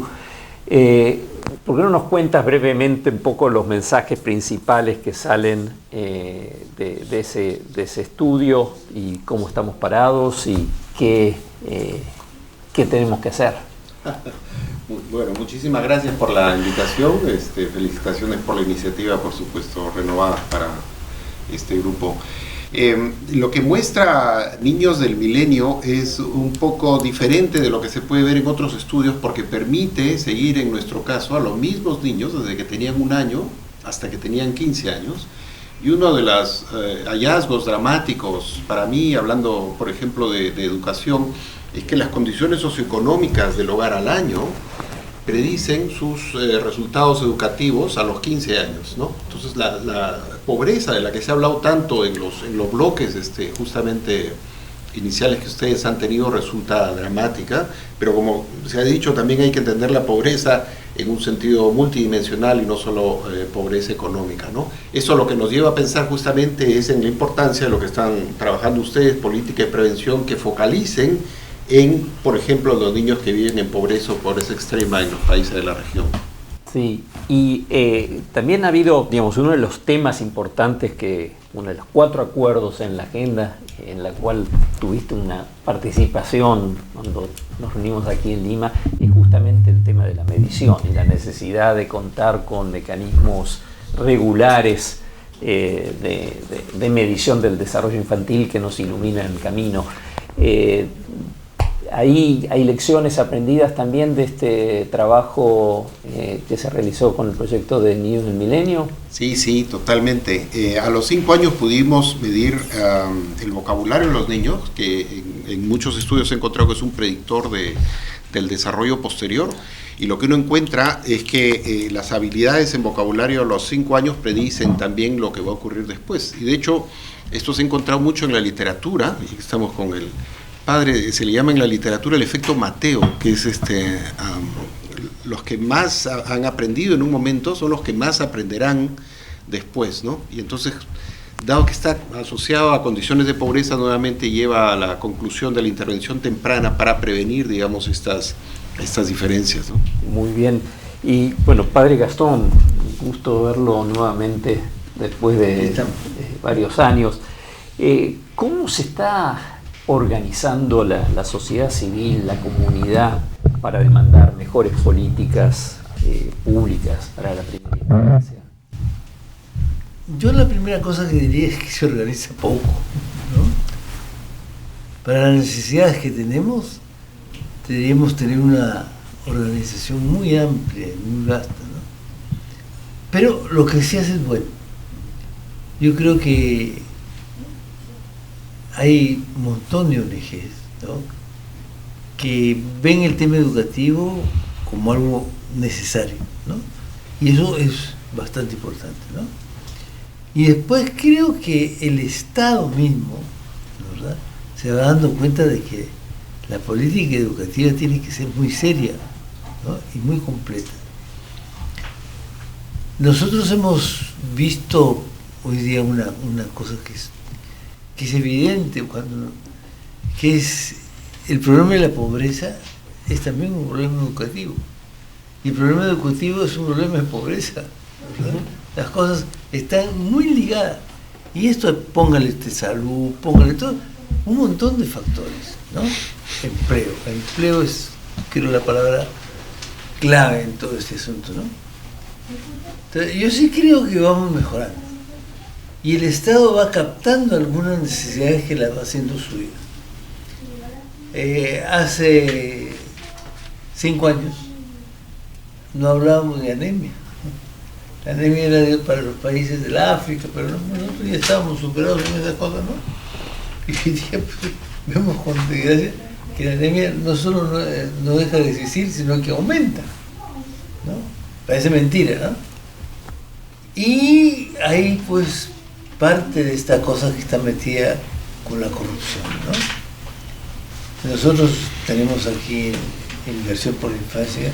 ¿Por qué no nos cuentas brevemente un poco los mensajes principales que salen de ese estudio y cómo estamos parados y qué tenemos que hacer? Bueno, muchísimas gracias por la invitación, felicitaciones por la iniciativa, por supuesto, renovada para este grupo. Lo que muestra Niños del Milenio es un poco diferente de lo que se puede ver en otros estudios porque permite seguir, en nuestro caso, a los mismos niños desde que tenían 1 año hasta que tenían 15 años. Y uno de los hallazgos dramáticos para mí, hablando por ejemplo de educación, es que las condiciones socioeconómicas del hogar al año predicen sus resultados educativos a los 15 años, ¿no? Entonces la pobreza de la que se ha hablado tanto en los bloques justamente iniciales que ustedes han tenido resulta dramática, pero como se ha dicho, también hay que entender la pobreza en un sentido multidimensional y no solo pobreza económica, ¿no? Eso lo que nos lleva a pensar justamente es en la importancia de lo que están trabajando ustedes, política de prevención, que focalicen en, por ejemplo, los niños que viven en pobreza o pobreza extrema en los países de la región. Sí, y también ha habido, digamos, uno de los temas importantes uno de los 4 acuerdos en la agenda, en la cual tuviste una participación cuando nos reunimos aquí en Lima, es justamente el tema de la medición y la necesidad de contar con mecanismos regulares de medición del desarrollo infantil que nos iluminan el camino. Ahí hay lecciones aprendidas también de este trabajo que se realizó con el proyecto de Niños del Milenio. Sí, totalmente. A los 5 años pudimos medir el vocabulario de los niños, que en muchos estudios se ha encontrado que es un predictor del desarrollo posterior. Y lo que uno encuentra es que las habilidades en vocabulario a los 5 años predicen también lo que va a ocurrir después. Y de hecho, esto se ha encontrado mucho en la literatura, y estamos con el padre, se le llama en la literatura el efecto Mateo, que es los que más han aprendido en un momento son los que más aprenderán después, ¿no? Y entonces, dado que está asociado a condiciones de pobreza, nuevamente lleva a la conclusión de la intervención temprana para prevenir, digamos, estas diferencias, ¿no? Muy bien. Y bueno, padre Gastón, un gusto verlo nuevamente después de varios años. ¿Cómo se está organizando la sociedad civil, la comunidad, para demandar mejores políticas públicas para la primera infancia? Yo la primera cosa que diría es que se organiza poco, ¿no? Para las necesidades que tenemos, deberíamos tener una organización muy amplia y muy vasta, ¿no? Pero lo que se hace es bueno. Yo creo que hay un montón de ONGs, ¿no?, que ven el tema educativo como algo necesario, ¿no? Y eso es bastante importante, ¿no? Y después creo que el Estado mismo, ¿verdad?, se va dando cuenta de que la política educativa tiene que ser muy seria, ¿no?, y muy completa. Nosotros hemos visto hoy día una cosa que es que es evidente que es el problema de la pobreza es también un problema educativo. Y el problema educativo es un problema de pobreza, ¿verdad? Las cosas están muy ligadas. Y esto, póngale salud, póngale todo, un montón de factores, ¿no? Empleo. Empleo es, creo, la palabra clave en todo este asunto, ¿no? Entonces, yo sí creo que vamos mejorando. Y el Estado va captando algunas necesidades que las va haciendo suyas. Hace 5 años no hablábamos de anemia. La anemia era para los países del África, pero nosotros ya estábamos superados en esa cosa, ¿no? Y hoy día pues, vemos con desgracia que la anemia no solo no deja de existir, sino que aumenta, ¿no? Parece mentira, ¿no? Y ahí pues parte de esta cosa que está metida con la corrupción, ¿no? Nosotros tenemos aquí en Inversión por la Infancia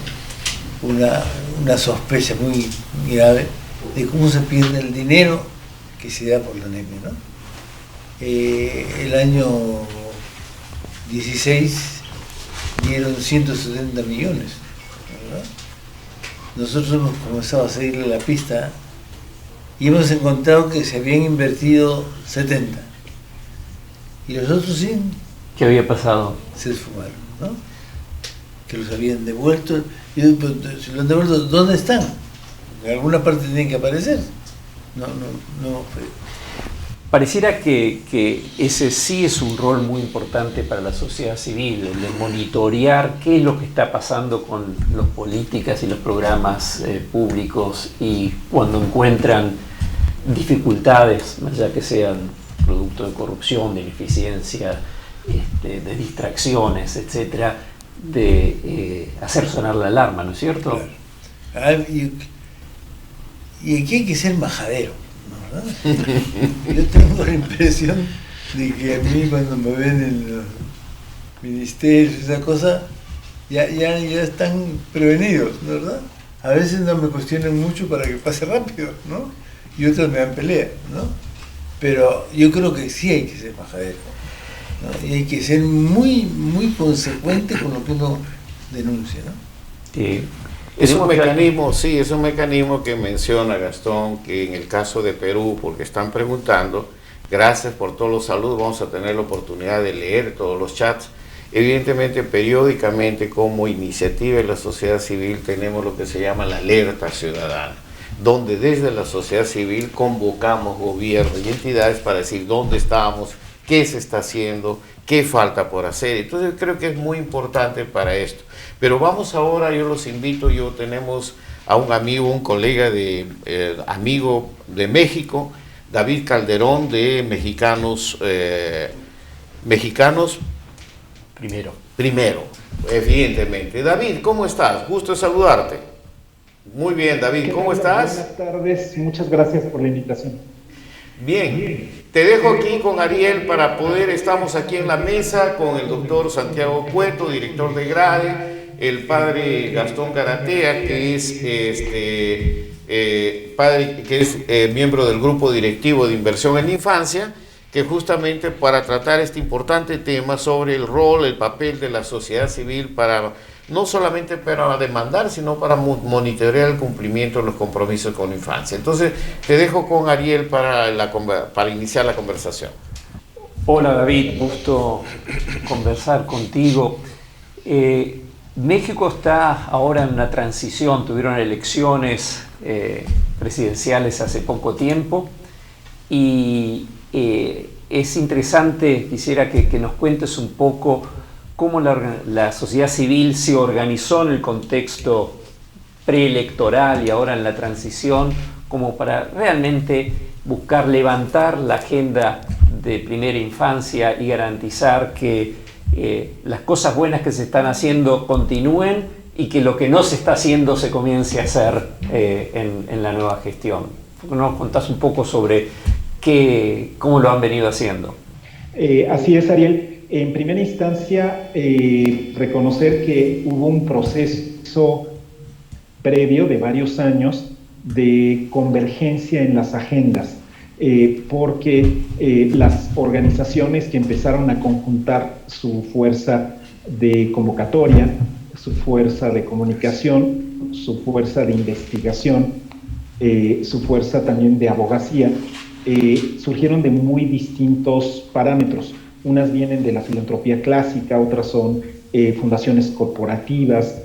una sospecha muy grave de cómo se pierde el dinero que se da por la anemia, ¿no? El año 16 dieron 170 millones, ¿verdad? Nosotros hemos comenzado a seguirle la pista y hemos encontrado que se habían invertido 70 y los otros 100 ¿qué había pasado? Se esfumaron, ¿no? Que los habían devuelto. Y si los han devuelto, ¿dónde están? En alguna parte tienen que aparecer. No. Pareciera que ese sí es un rol muy importante para la sociedad civil, el de monitorear qué es lo que está pasando con las políticas y los programas públicos, y cuando encuentran dificultades, ya que sean producto de corrupción, de ineficiencia, de distracciones, etcétera, de hacer sonar la alarma, ¿no es cierto? Claro. Y aquí hay que ser majadero, ¿no? ¿Verdad? Yo tengo la impresión de que a mí cuando me ven en los ministerios, esa cosa, ya están prevenidos, ¿no? ¿Verdad? A veces no me cuestionan mucho para que pase rápido, ¿no? Y otros me dan pelea, ¿no? Pero yo creo que sí hay que ser majadero, ¿no? Y hay que ser muy, muy consecuente con lo que uno denuncia, ¿no? Es un mecanismo, sí, es un mecanismo que menciona Gastón, que en el caso de Perú, porque están preguntando, gracias por todos los saludos, vamos a tener la oportunidad de leer todos los chats. Evidentemente, periódicamente, como iniciativa de la sociedad civil, tenemos lo que se llama la alerta ciudadana, donde desde la sociedad civil convocamos gobierno y entidades para decir dónde estamos, qué se está haciendo, qué falta por hacer. Entonces creo que es muy importante para esto. Pero vamos ahora, yo los invito, tenemos a un amigo, un colega amigo de México, David Calderón, de Mexicanos Primero, evidentemente. David, ¿cómo estás? Gusto de saludarte. Muy bien, David, ¿cómo estás? Buenas tardes, muchas gracias por la invitación. Bien, te dejo aquí con Ariel para estamos aquí en la mesa con el doctor Santiago Cueto, director de GRADE, el padre Gastón Garatea, que es miembro del grupo directivo de inversión en la infancia, que justamente para tratar este importante tema sobre el rol, el papel de la sociedad civil para no solamente para demandar, sino para monitorear el cumplimiento de los compromisos con la infancia. Entonces, te dejo con Ariel para iniciar la conversación. Hola David, gusto conversar contigo. México está ahora en una transición, tuvieron elecciones presidenciales hace poco tiempo y es interesante, quisiera que nos cuentes un poco cómo la sociedad civil se organizó en el contexto preelectoral y ahora en la transición, como para realmente buscar levantar la agenda de primera infancia y garantizar que las cosas buenas que se están haciendo continúen y que lo que no se está haciendo se comience a hacer en la nueva gestión. ¿Nos contás un poco sobre cómo lo han venido haciendo? Así es, Ariel. En primera instancia, reconocer que hubo un proceso previo de varios años de convergencia en las agendas. porque las organizaciones que empezaron a conjuntar su fuerza de convocatoria, su fuerza de comunicación, su fuerza de investigación, su fuerza también de abogacía, surgieron de muy distintos parámetros. Unas vienen de la filantropía clásica, otras son fundaciones corporativas,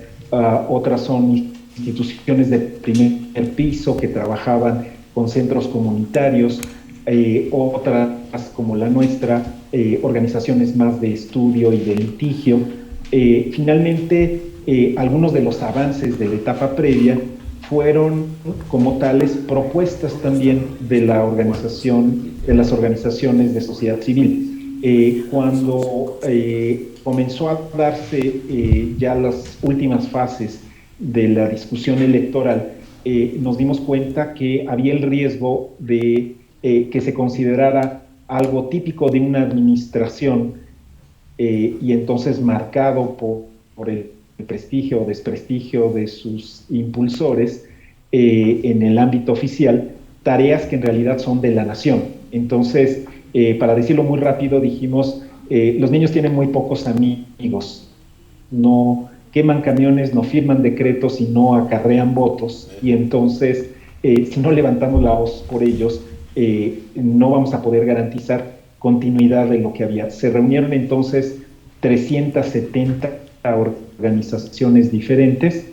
otras son instituciones de primer piso que trabajaban con centros comunitarios, otras como la nuestra, organizaciones más de estudio y de litigio. Finalmente, algunos de los avances de la etapa previa fueron como tales propuestas también de la organización, de las organizaciones de sociedad civil. Cuando comenzó a darse ya las últimas fases de la discusión electoral, nos dimos cuenta que había el riesgo de que se considerara algo típico de una administración y entonces marcado por el prestigio o desprestigio de sus impulsores en el ámbito oficial, tareas que en realidad son de la nación. Entonces, para decirlo muy rápido, dijimos, los niños tienen muy pocos amigos, no queman camiones, no firman decretos y no acarrean votos, y entonces, si no levantamos la voz por ellos, no vamos a poder garantizar continuidad de lo que había. Se reunieron entonces 370 organizaciones diferentes,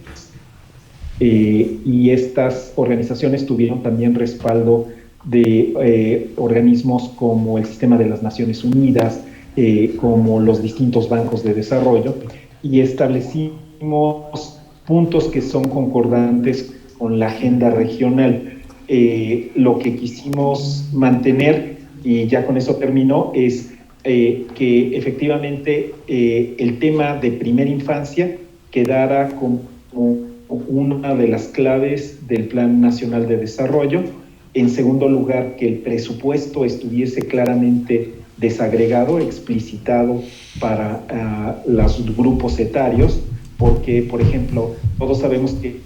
y estas organizaciones tuvieron también respaldo de organismos como el Sistema de las Naciones Unidas, como los distintos bancos de desarrollo, y establecimos puntos que son concordantes con la agenda regional. Lo que quisimos mantener, y ya con eso terminó, es que efectivamente el tema de primera infancia quedara como una de las claves del Plan Nacional de Desarrollo. En segundo lugar, que el presupuesto estuviese claramente desagregado, explicitado para los grupos etarios, porque, por ejemplo, todos sabemos que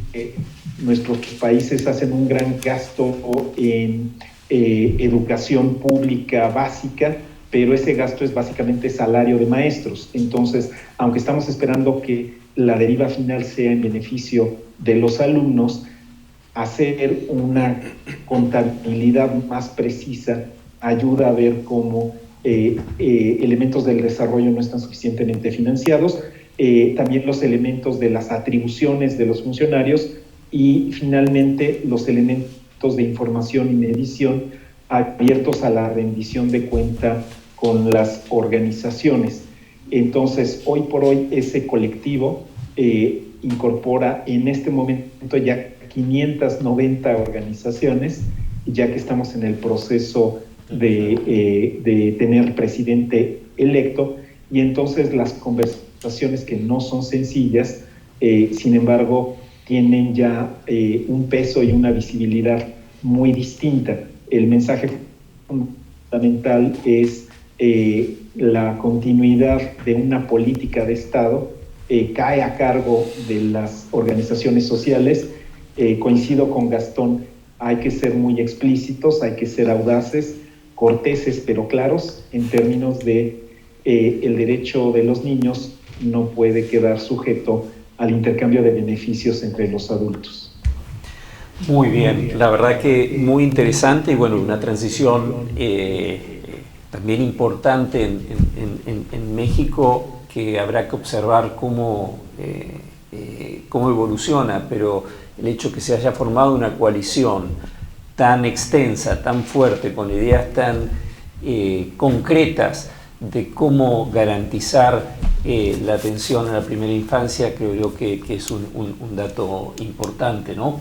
nuestros países hacen un gran gasto en educación pública básica, pero ese gasto es básicamente salario de maestros. Entonces, aunque estamos esperando que la deriva final sea en beneficio de los alumnos, hacer una contabilidad más precisa ayuda a ver cómo elementos del desarrollo no están suficientemente financiados, también los elementos de las atribuciones de los funcionarios y finalmente los elementos de información y medición abiertos a la rendición de cuenta con las organizaciones. Entonces, hoy por hoy ese colectivo incorpora en este momento ya 590 organizaciones, ya que estamos en el proceso de tener presidente electo, y entonces las conversaciones que no son sencillas, sin embargo, tienen ya un peso y una visibilidad muy distinta. El mensaje fundamental es la continuidad de una política de Estado, cae a cargo de las organizaciones sociales. Coincido con Gastón, hay que ser muy explícitos, hay que ser audaces, corteses pero claros en términos de el derecho de los niños no puede quedar sujeto al intercambio de beneficios entre los adultos. Muy bien, la verdad que muy interesante y bueno, una transición también importante en México, que habrá que observar cómo evoluciona, pero el hecho que se haya formado una coalición tan extensa, tan fuerte, con ideas tan concretas de cómo garantizar la atención a la primera infancia, creo yo que es un dato importante, ¿no?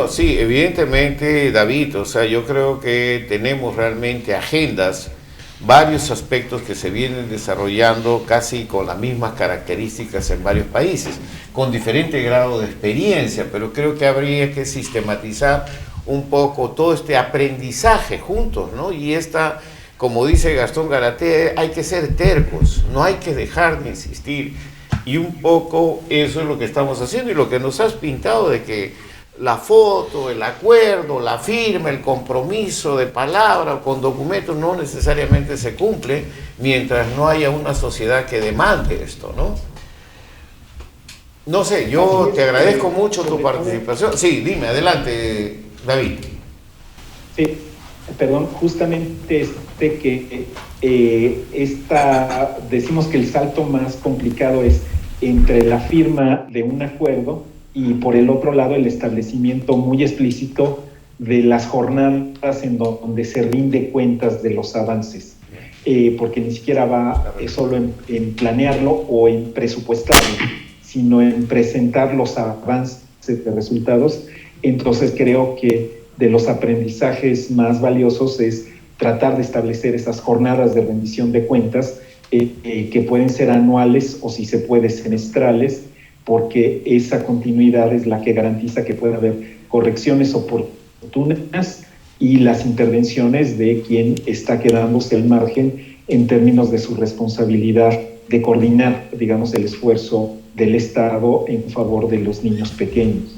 Sí, evidentemente, David, o sea, yo creo que tenemos realmente agendas, varios aspectos que se vienen desarrollando casi con las mismas características en varios países, con diferente grado de experiencia, pero creo que habría que sistematizar un poco todo este aprendizaje juntos, ¿no? Y como dice Gastón Garatea, hay que ser tercos, no hay que dejar de insistir. Y un poco eso es lo que estamos haciendo y lo que nos has pintado de que la foto, el acuerdo, la firma, el compromiso de palabra o con documentos no necesariamente se cumple mientras no haya una sociedad que demande esto, ¿no? No sé, yo te agradezco mucho tu participación. Sí, dime, adelante, David. Sí, perdón, justamente decimos que el salto más complicado es entre la firma de un acuerdo y por el otro lado el establecimiento muy explícito de las jornadas en donde se rinde cuentas de los avances, porque ni siquiera va solo en planearlo o en presupuestarlo, sino en presentar los avances de resultados. Entonces creo que de los aprendizajes más valiosos es tratar de establecer esas jornadas de rendición de cuentas que pueden ser anuales o si se puede semestrales, porque esa continuidad es la que garantiza que pueda haber correcciones oportunas y las intervenciones de quien está quedándose el margen en términos de su responsabilidad de coordinar, digamos, el esfuerzo del Estado en favor de los niños pequeños.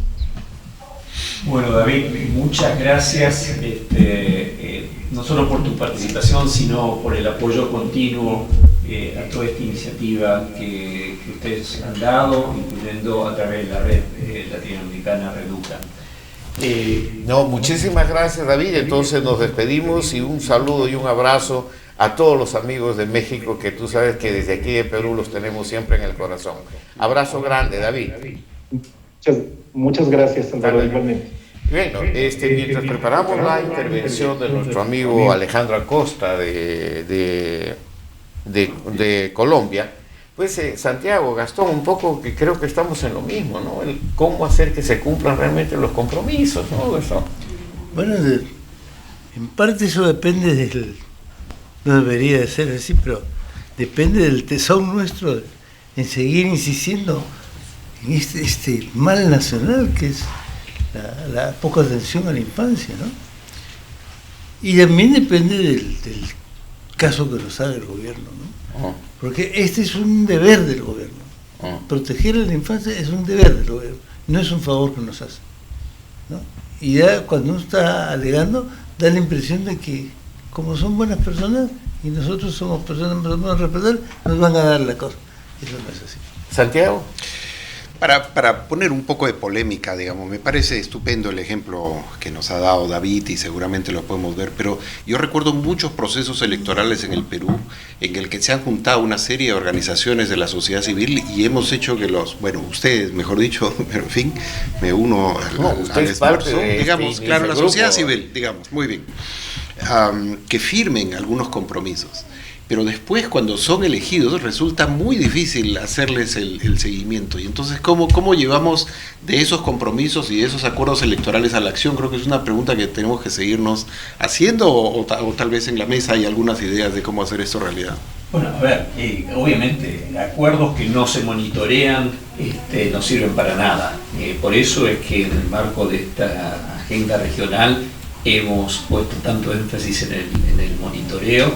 Bueno, David, muchas gracias, no solo por tu participación, sino por el apoyo continuo a toda esta iniciativa que ustedes han dado, incluyendo a través de la red latinoamericana Reducan. No, muchísimas gracias, David. Entonces nos despedimos y un saludo y un abrazo a todos los amigos de México, que tú sabes que desde aquí de Perú los tenemos siempre en el corazón. Abrazo grande, David. Muchas gracias, Álvaro, igualmente. Bueno, mientras preparamos la intervención de nuestro amigo Alejandro Acosta de Colombia, pues Santiago, Gastón, un poco que creo que estamos en lo mismo, ¿no? Cómo hacer que se cumplan realmente los compromisos, ¿no? Eso. Bueno, en parte eso depende no debería de ser así, pero depende del tesón nuestro en seguir insistiendo en este mal nacional que es la poca atención a la infancia, ¿no? Y también depende del caso que nos haga el gobierno, ¿no? Porque este es un deber del gobierno. Proteger a la infancia es un deber del gobierno, no es un favor que nos hace, ¿no? Y ya cuando uno está alegando, da la impresión de que como son buenas personas y nosotros somos personas que nos vamos a respetar, nos van a dar la cosa. Eso no es así. Santiago. Para poner un poco de polémica, digamos, me parece estupendo el ejemplo que nos ha dado David y seguramente lo podemos ver, pero yo recuerdo muchos procesos electorales en el Perú en el que se han juntado una serie de organizaciones de la sociedad civil y hemos hecho que ustedes, mejor dicho, pero en fin, me uno al esfuerzo, digamos, claro, la sociedad civil, digamos, muy bien, que firmen algunos compromisos. Pero después, cuando son elegidos, resulta muy difícil hacerles el seguimiento. Y entonces, ¿cómo llevamos de esos compromisos y de esos acuerdos electorales a la acción? Creo que es una pregunta que tenemos que seguirnos haciendo o tal vez en la mesa hay algunas ideas de cómo hacer esto realidad. Bueno, a ver, obviamente, acuerdos que no se monitorean no sirven para nada. Por eso es que en el marco de esta agenda regional hemos puesto tanto énfasis en el monitoreo,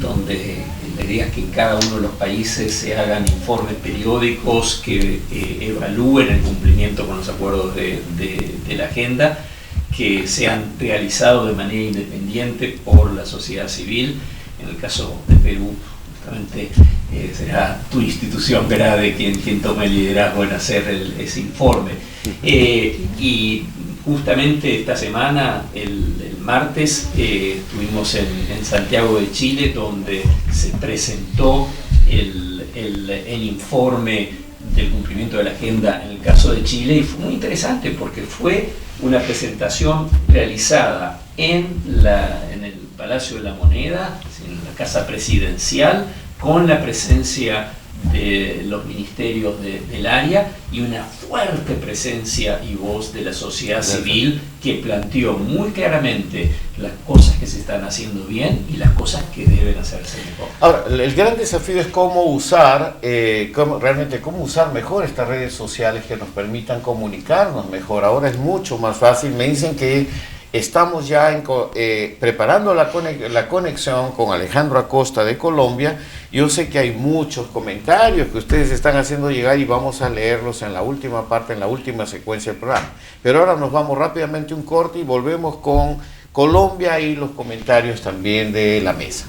donde la idea es que en cada uno de los países se hagan informes periódicos que evalúen el cumplimiento con los acuerdos de la agenda, que sean realizados de manera independiente por la sociedad civil. En el caso de Perú, justamente será tu institución, verá de quien tome el liderazgo en hacer ese informe. Y justamente esta semana, el martes, estuvimos en Santiago de Chile, donde se presentó el informe del cumplimiento de la agenda en el caso de Chile, y fue muy interesante porque fue una presentación realizada en el Palacio de la Moneda, en la Casa Presidencial, con la presencia de los ministerios del área y una fuerte presencia y voz de la sociedad civil que planteó muy claramente las cosas que se están haciendo bien y las cosas que deben hacerse mejor. Ahora, el gran desafío es cómo usar mejor estas redes sociales que nos permitan comunicarnos mejor. Ahora es mucho más fácil. Me dicen que Estamos ya preparando la conexión con Alejandro Acosta de Colombia. Yo sé que hay muchos comentarios que ustedes están haciendo llegar y vamos a leerlos en la última parte, en la última secuencia del programa. Pero ahora nos vamos rápidamente a un corte y volvemos con Colombia y los comentarios también de la mesa.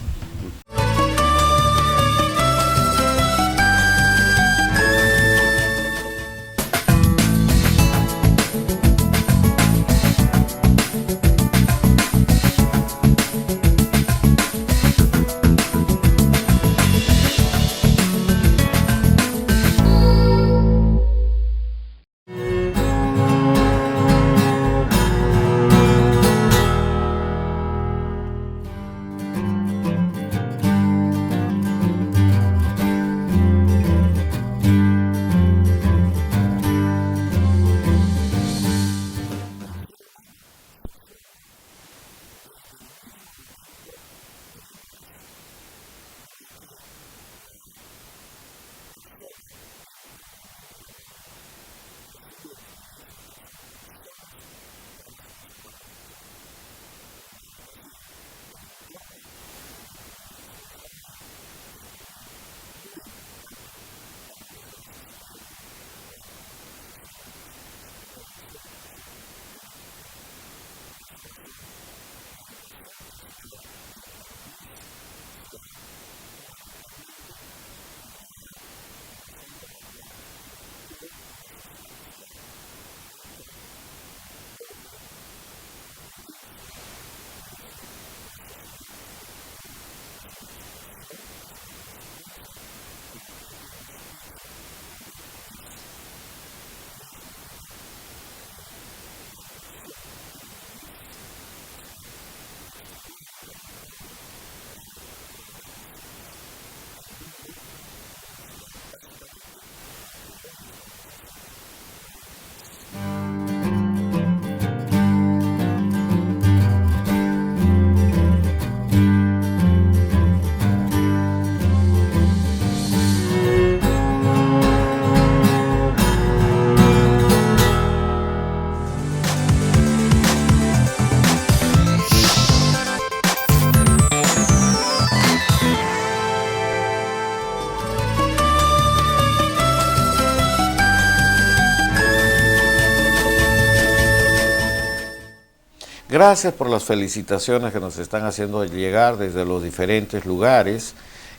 Gracias por las felicitaciones que nos están haciendo llegar desde los diferentes lugares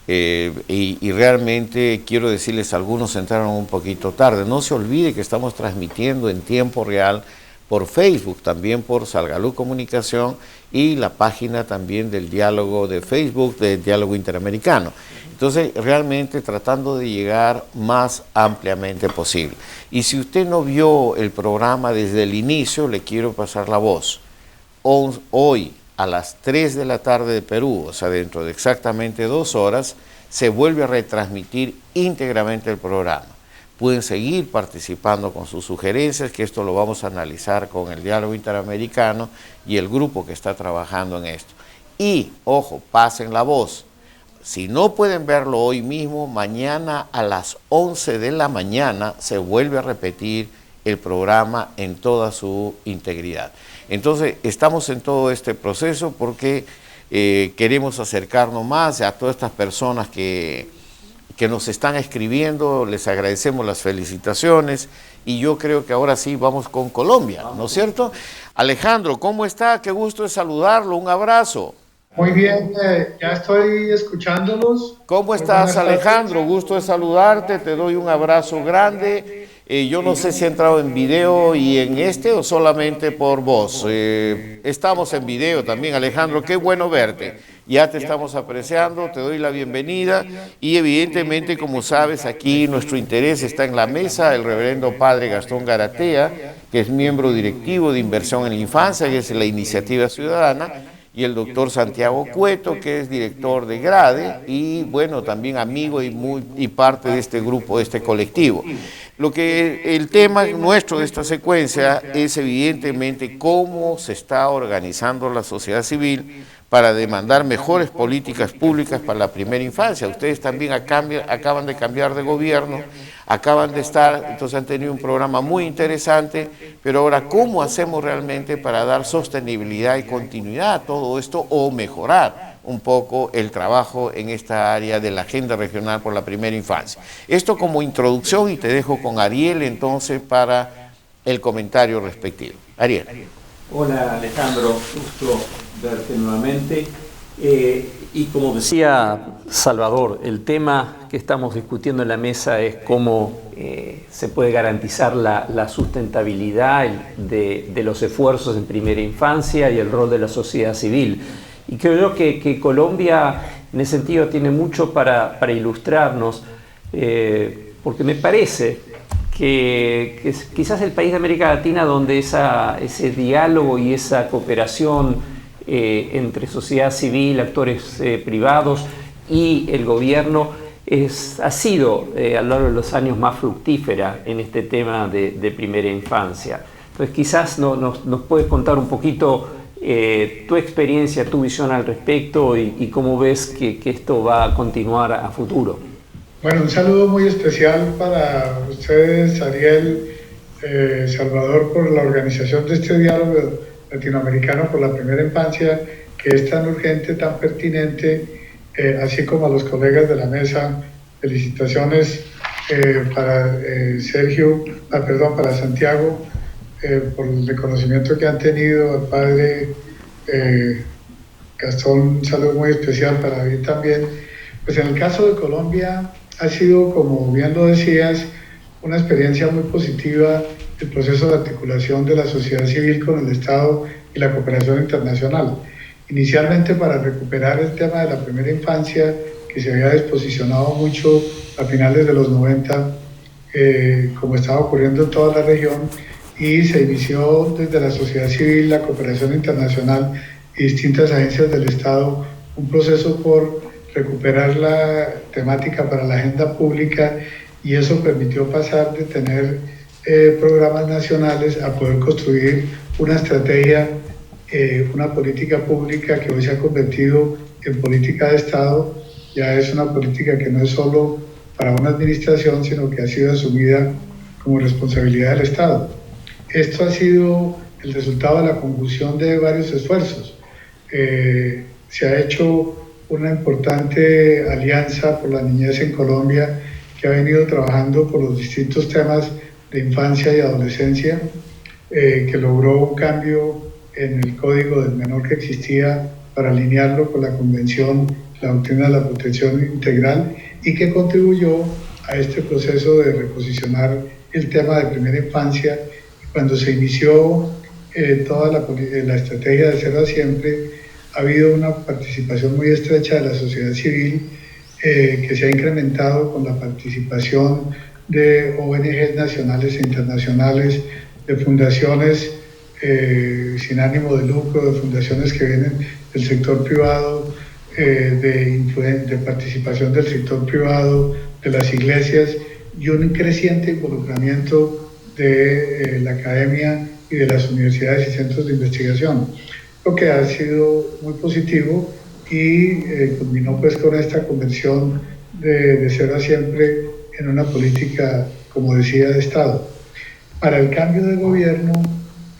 y realmente quiero decirles, algunos entraron un poquito tarde. No se olvide que estamos transmitiendo en tiempo real por Facebook, también por Salgalú Comunicación y la página también del diálogo de Facebook, del diálogo interamericano. Entonces, realmente tratando de llegar más ampliamente posible. Y si usted no vio el programa desde el inicio, le quiero pasar la voz. Hoy a las 3 de la tarde de Perú, o sea, dentro de exactamente 2 horas, se vuelve a retransmitir íntegramente el programa. Pueden seguir participando con sus sugerencias, que esto lo vamos a analizar con el diálogo interamericano y el grupo que está trabajando en esto. Y, ojo, pasen la voz. Si no pueden verlo hoy mismo, mañana a las 11 de la mañana se vuelve a repetir el programa en toda su integridad. Entonces, estamos en todo este proceso porque queremos acercarnos más a todas estas personas que nos están escribiendo. Les agradecemos las felicitaciones y yo creo que ahora sí vamos con Colombia, ¿no es cierto? Alejandro, ¿cómo está? Qué gusto de saludarlo, un abrazo. Muy bien, ya estoy escuchándolos. ¿Cómo estás, Alejandro? Gusto de saludarte, te doy un abrazo grande. Yo no sé si ha entrado en video y en o solamente por voz. Estamos en video también, Alejandro, qué bueno verte. Ya te estamos apreciando, te doy la bienvenida y evidentemente, como sabes, aquí nuestro interés está en la mesa, el reverendo padre Gastón Garatea, que es miembro directivo de Inversión en la Infancia, que es la iniciativa ciudadana, y el doctor Santiago Cueto, que es director de GRADE y, bueno, también amigo y parte de este grupo, de este colectivo. El tema nuestro de esta secuencia es evidentemente cómo se está organizando la sociedad civil para demandar mejores políticas públicas para la primera infancia. Ustedes también acaban de cambiar de gobierno, acaban de estar, entonces han tenido un programa muy interesante, pero ahora, ¿cómo hacemos realmente para dar sostenibilidad y continuidad a todo esto o mejorar un poco el trabajo en esta área de la agenda regional por la primera infancia? Esto como introducción, y te dejo con Ariel entonces para el comentario respectivo. Ariel. Hola Alejandro, gusto verte nuevamente. Y como decía Salvador, el tema que estamos discutiendo en la mesa es cómo se puede garantizar la sustentabilidad de los esfuerzos en primera infancia y el rol de la sociedad civil. Y creo yo que Colombia en ese sentido tiene mucho para ilustrarnos, porque me parece que es quizás el país de América Latina donde ese diálogo y esa cooperación entre sociedad civil, actores privados y el gobierno ha sido a lo largo de los años más fructífera en este tema de primera infancia. Entonces quizás nos puedes contar un poquito tu experiencia, tu visión al respecto y cómo ves que esto va a continuar a futuro. Bueno, un saludo muy especial para ustedes, Ariel, Salvador, por la organización de este diálogo latinoamericano por la primera infancia, que es tan urgente, tan pertinente, así como a los colegas de la mesa. Felicitaciones para para Santiago, por el reconocimiento que han tenido al padre Gastón. Un saludo muy especial para David también. Pues en el caso de Colombia ha sido, como bien lo decías, una experiencia muy positiva el proceso de articulación de la sociedad civil con el Estado y la cooperación internacional. Inicialmente para recuperar el tema de la primera infancia, que se había desposicionado mucho a finales de los 90, como estaba ocurriendo en toda la región, y se inició desde la sociedad civil, la cooperación internacional y distintas agencias del Estado un proceso por recuperar la temática para la agenda pública, y eso permitió pasar de tener programas nacionales a poder construir una estrategia, una política pública que hoy se ha convertido en política de Estado. Ya es una política que no es solo para una administración, sino que ha sido asumida como responsabilidad del Estado. Esto ha sido el resultado de la conjunción de varios esfuerzos. Se ha hecho una importante alianza por la niñez en Colombia, que ha venido trabajando por los distintos temas de infancia y adolescencia, que logró un cambio en el Código del Menor que existía para alinearlo con la Convención, la doctrina de la protección integral, y que contribuyó a este proceso de reposicionar el tema de primera infancia. Cuando se inició toda la estrategia de Cero a Siempre, ha habido una participación muy estrecha de la sociedad civil, que se ha incrementado con la participación de ONGs nacionales e internacionales, de fundaciones sin ánimo de lucro, de fundaciones que vienen del sector privado, de participación del sector privado, de las iglesias, y un creciente involucramiento de la academia y de las universidades y centros de investigación, lo que ha sido muy positivo y culminó pues con esta conversión de Cero a Siempre en una política, como decía, de Estado. Para el cambio de gobierno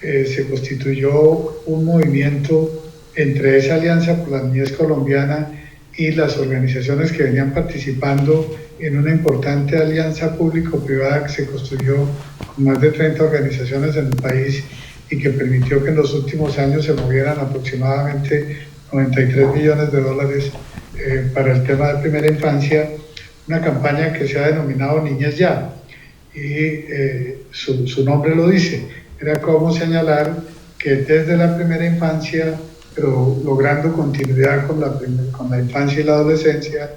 se constituyó un movimiento entre esa alianza por la niñez colombiana y las organizaciones que venían participando en una importante alianza público-privada que se construyó con más de 30 organizaciones en el país y que permitió que en los últimos años se movieran aproximadamente 93 millones de dólares para el tema de primera infancia, una campaña que se ha denominado Niñez Ya, y su nombre lo dice, era cómo señalar que desde la primera infancia, pero logrando continuidad con la infancia y la adolescencia,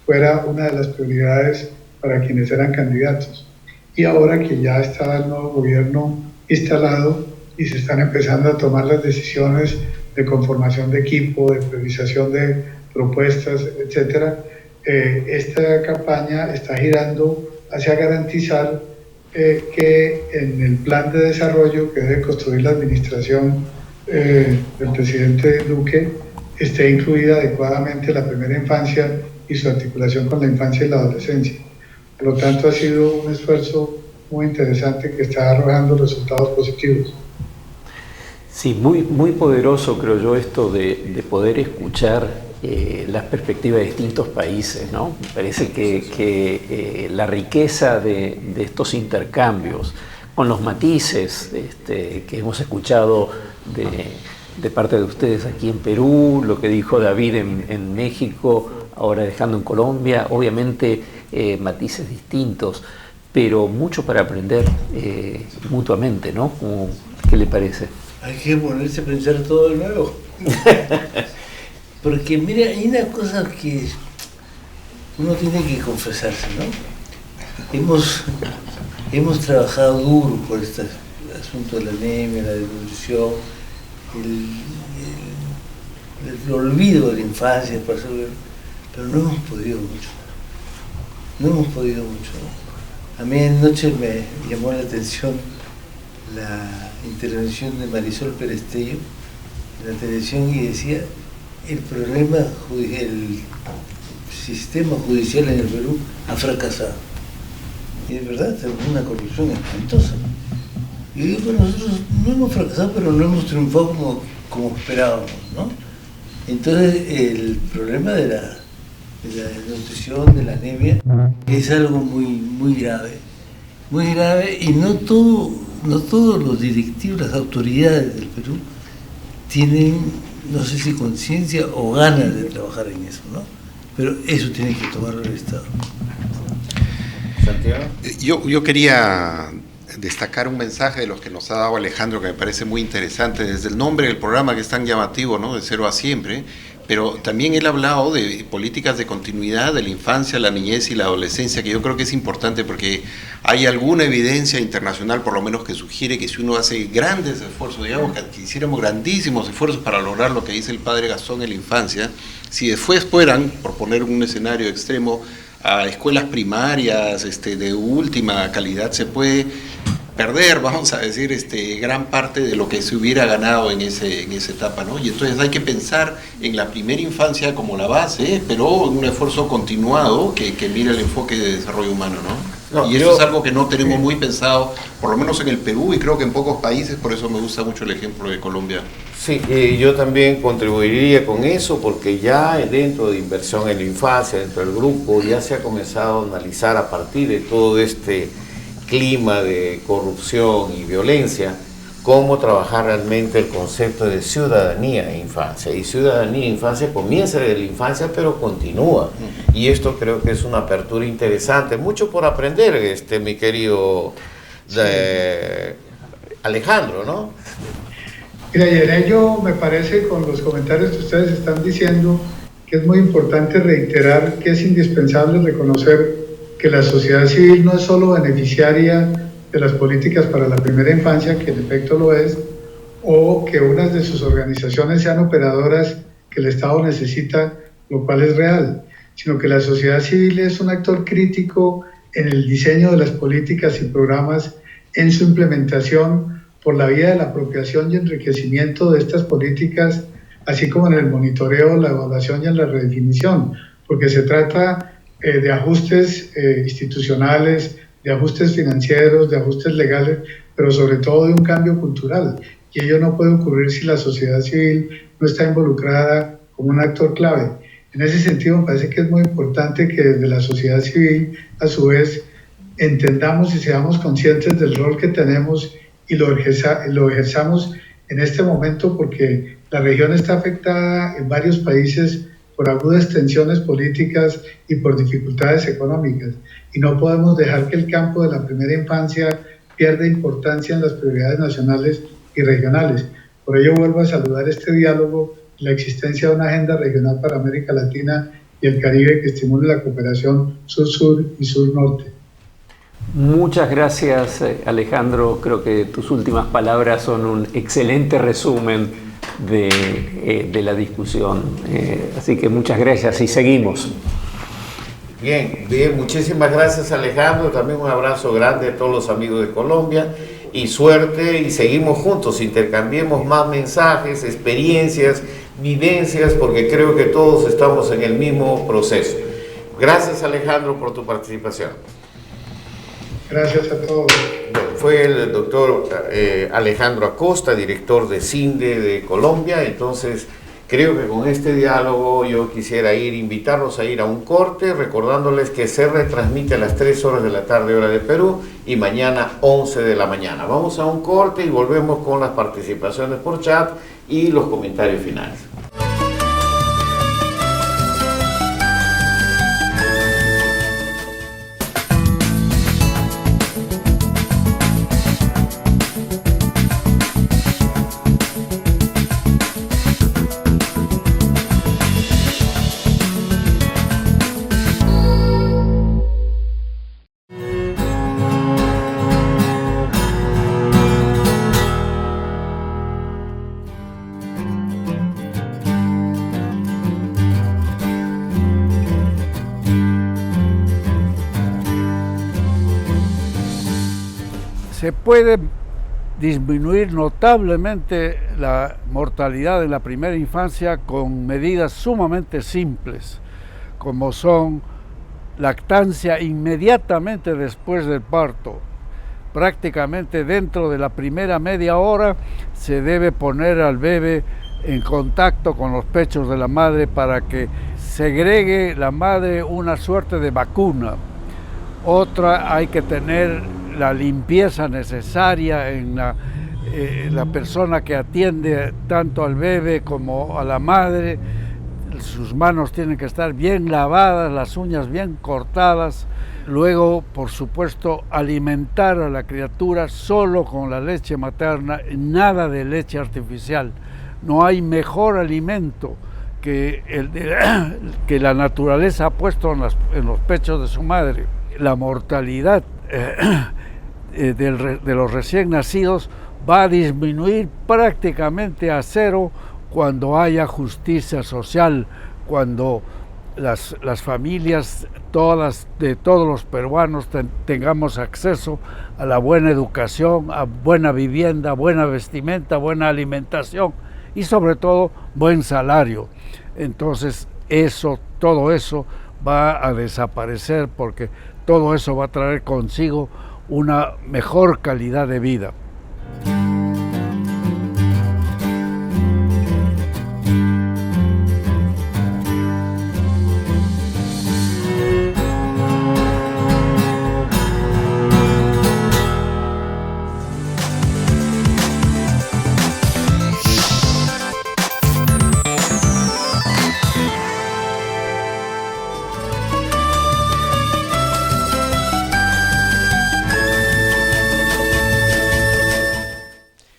fuera una de las prioridades para quienes eran candidatos. Y ahora que ya está el nuevo gobierno instalado y se están empezando a tomar las decisiones de conformación de equipo, de priorización de propuestas, etc., esta campaña está girando hacia garantizar que en el plan de desarrollo que debe construir la administración del presidente Duque esté incluida adecuadamente la primera infancia y su articulación con la infancia y la adolescencia. Por lo tanto, ha sido un esfuerzo muy interesante que está arrojando resultados positivos. Sí, muy poderoso creo yo esto de poder escuchar las perspectivas de distintos países, ¿no? Me parece que la riqueza de estos intercambios, con los matices que hemos escuchado de parte de ustedes aquí en Perú, lo que dijo David en México, ahora dejando en Colombia, obviamente matices distintos, pero mucho para aprender mutuamente, ¿no? ¿Qué le parece? Hay que ponerse a pensar todo de nuevo. Porque mira, hay una cosa que uno tiene que confesarse, ¿no? Hemos trabajado duro por este asunto de la anemia, la desnutrición, el olvido de la infancia, pero no hemos podido mucho. No hemos podido mucho, ¿no? A mí anoche me llamó la atención la intervención de Marisol Perestello en la televisión y decía: el problema, el sistema judicial en el Perú ha fracasado. Y es verdad, tenemos una corrupción espantosa. Y digo, bueno, nosotros no hemos fracasado, pero no hemos triunfado como esperábamos, ¿no? Entonces, el problema de la desnutrición, de la anemia, es algo muy grave, y no todos los directivos, las autoridades del Perú tienen, no sé si conciencia o ganas de trabajar en eso, ¿no? Pero eso tiene que tomarlo el Estado. Santiago. Yo quería destacar un mensaje de los que nos ha dado Alejandro que me parece muy interesante, desde el nombre del programa, que es tan llamativo, ¿no? De cero a siempre, pero también él ha hablado de políticas de continuidad de la infancia, la niñez y la adolescencia, que yo creo que es importante porque hay alguna evidencia internacional, por lo menos, que sugiere que si uno hace grandes esfuerzos, digamos que hiciéramos grandísimos esfuerzos para lograr lo que dice el padre Gastón en la infancia, si después fueran, por poner un escenario extremo, a escuelas primarias de última calidad, se puede perder, vamos a decir, gran parte de lo que se hubiera ganado en esa etapa, ¿no? Y entonces hay que pensar en la primera infancia como la base, pero en un esfuerzo continuado que mire el enfoque de desarrollo humano, ¿no? Y eso es algo que no tenemos muy pensado, por lo menos en el Perú y creo que en pocos países, por eso me gusta mucho el ejemplo de Colombia. Sí, yo también contribuiría con eso porque ya dentro de inversión en la infancia, dentro del grupo, ya se ha comenzado a analizar a partir de todo este clima de corrupción y violencia, cómo trabajar realmente el concepto de ciudadanía e infancia. Y ciudadanía e infancia comienza desde la infancia, pero continúa. Y esto creo que es una apertura interesante. Mucho por aprender, mi querido Alejandro, ¿no? Mira, y en ello me parece, con los comentarios que ustedes están diciendo, que es muy importante reiterar que es indispensable reconocer que la sociedad civil no es solo beneficiaria de las políticas para la primera infancia, que en efecto lo es, o que unas de sus organizaciones sean operadoras que el Estado necesita, lo cual es real, sino que la sociedad civil es un actor crítico en el diseño de las políticas y programas, en su implementación por la vía de la apropiación y enriquecimiento de estas políticas, así como en el monitoreo, la evaluación y en la redefinición, porque se trata de ajustes institucionales, de ajustes financieros, de ajustes legales, pero sobre todo de un cambio cultural. Y ello no puede ocurrir si la sociedad civil no está involucrada como un actor clave. En ese sentido, me parece que es muy importante que desde la sociedad civil, a su vez, entendamos y seamos conscientes del rol que tenemos y lo ejerzamos en este momento, porque la región está afectada en varios países por agudas tensiones políticas y por dificultades económicas. Y no podemos dejar que el campo de la primera infancia pierda importancia en las prioridades nacionales y regionales. Por ello vuelvo a saludar este diálogo y la existencia de una agenda regional para América Latina y el Caribe que estimule la cooperación sur-sur y sur-norte. Muchas gracias, Alejandro. Creo que tus últimas palabras son un excelente resumen de la discusión. Así que muchas gracias y seguimos. Bien, muchísimas gracias, Alejandro. También un abrazo grande a todos los amigos de Colombia y suerte, y seguimos juntos, intercambiemos más mensajes, experiencias, vivencias, porque creo que todos estamos en el mismo proceso. Gracias, Alejandro, por tu participación. Gracias a todos. Fue el doctor Alejandro Acosta, director de CINDE de Colombia. Entonces, creo que con este diálogo yo quisiera invitarlos a ir a un corte, recordándoles que se retransmite a las 3 horas de la tarde, hora de Perú, y mañana 11 de la mañana. Vamos a un corte y volvemos con las participaciones por chat y los comentarios finales. Se puede disminuir notablemente la mortalidad en la primera infancia con medidas sumamente simples, como son lactancia inmediatamente después del parto. Prácticamente dentro de la primera media hora se debe poner al bebé en contacto con los pechos de la madre para que segregue la madre una suerte de vacuna. Otra, hay que tener la limpieza necesaria en la persona que atiende tanto al bebé como a la madre. Sus manos tienen que estar bien lavadas, las uñas bien cortadas. Luego, por supuesto, alimentar a la criatura solo con la leche materna, nada de leche artificial. No hay mejor alimento que la naturaleza ha puesto en los pechos de su madre. La mortalidad de los recién nacidos va a disminuir prácticamente a cero cuando haya justicia social, cuando las familias de todos los peruanos tengamos acceso a la buena educación, a buena vivienda, buena vestimenta, buena alimentación y sobre todo buen salario. Entonces todo eso va a desaparecer porque todo eso va a traer consigo una mejor calidad de vida.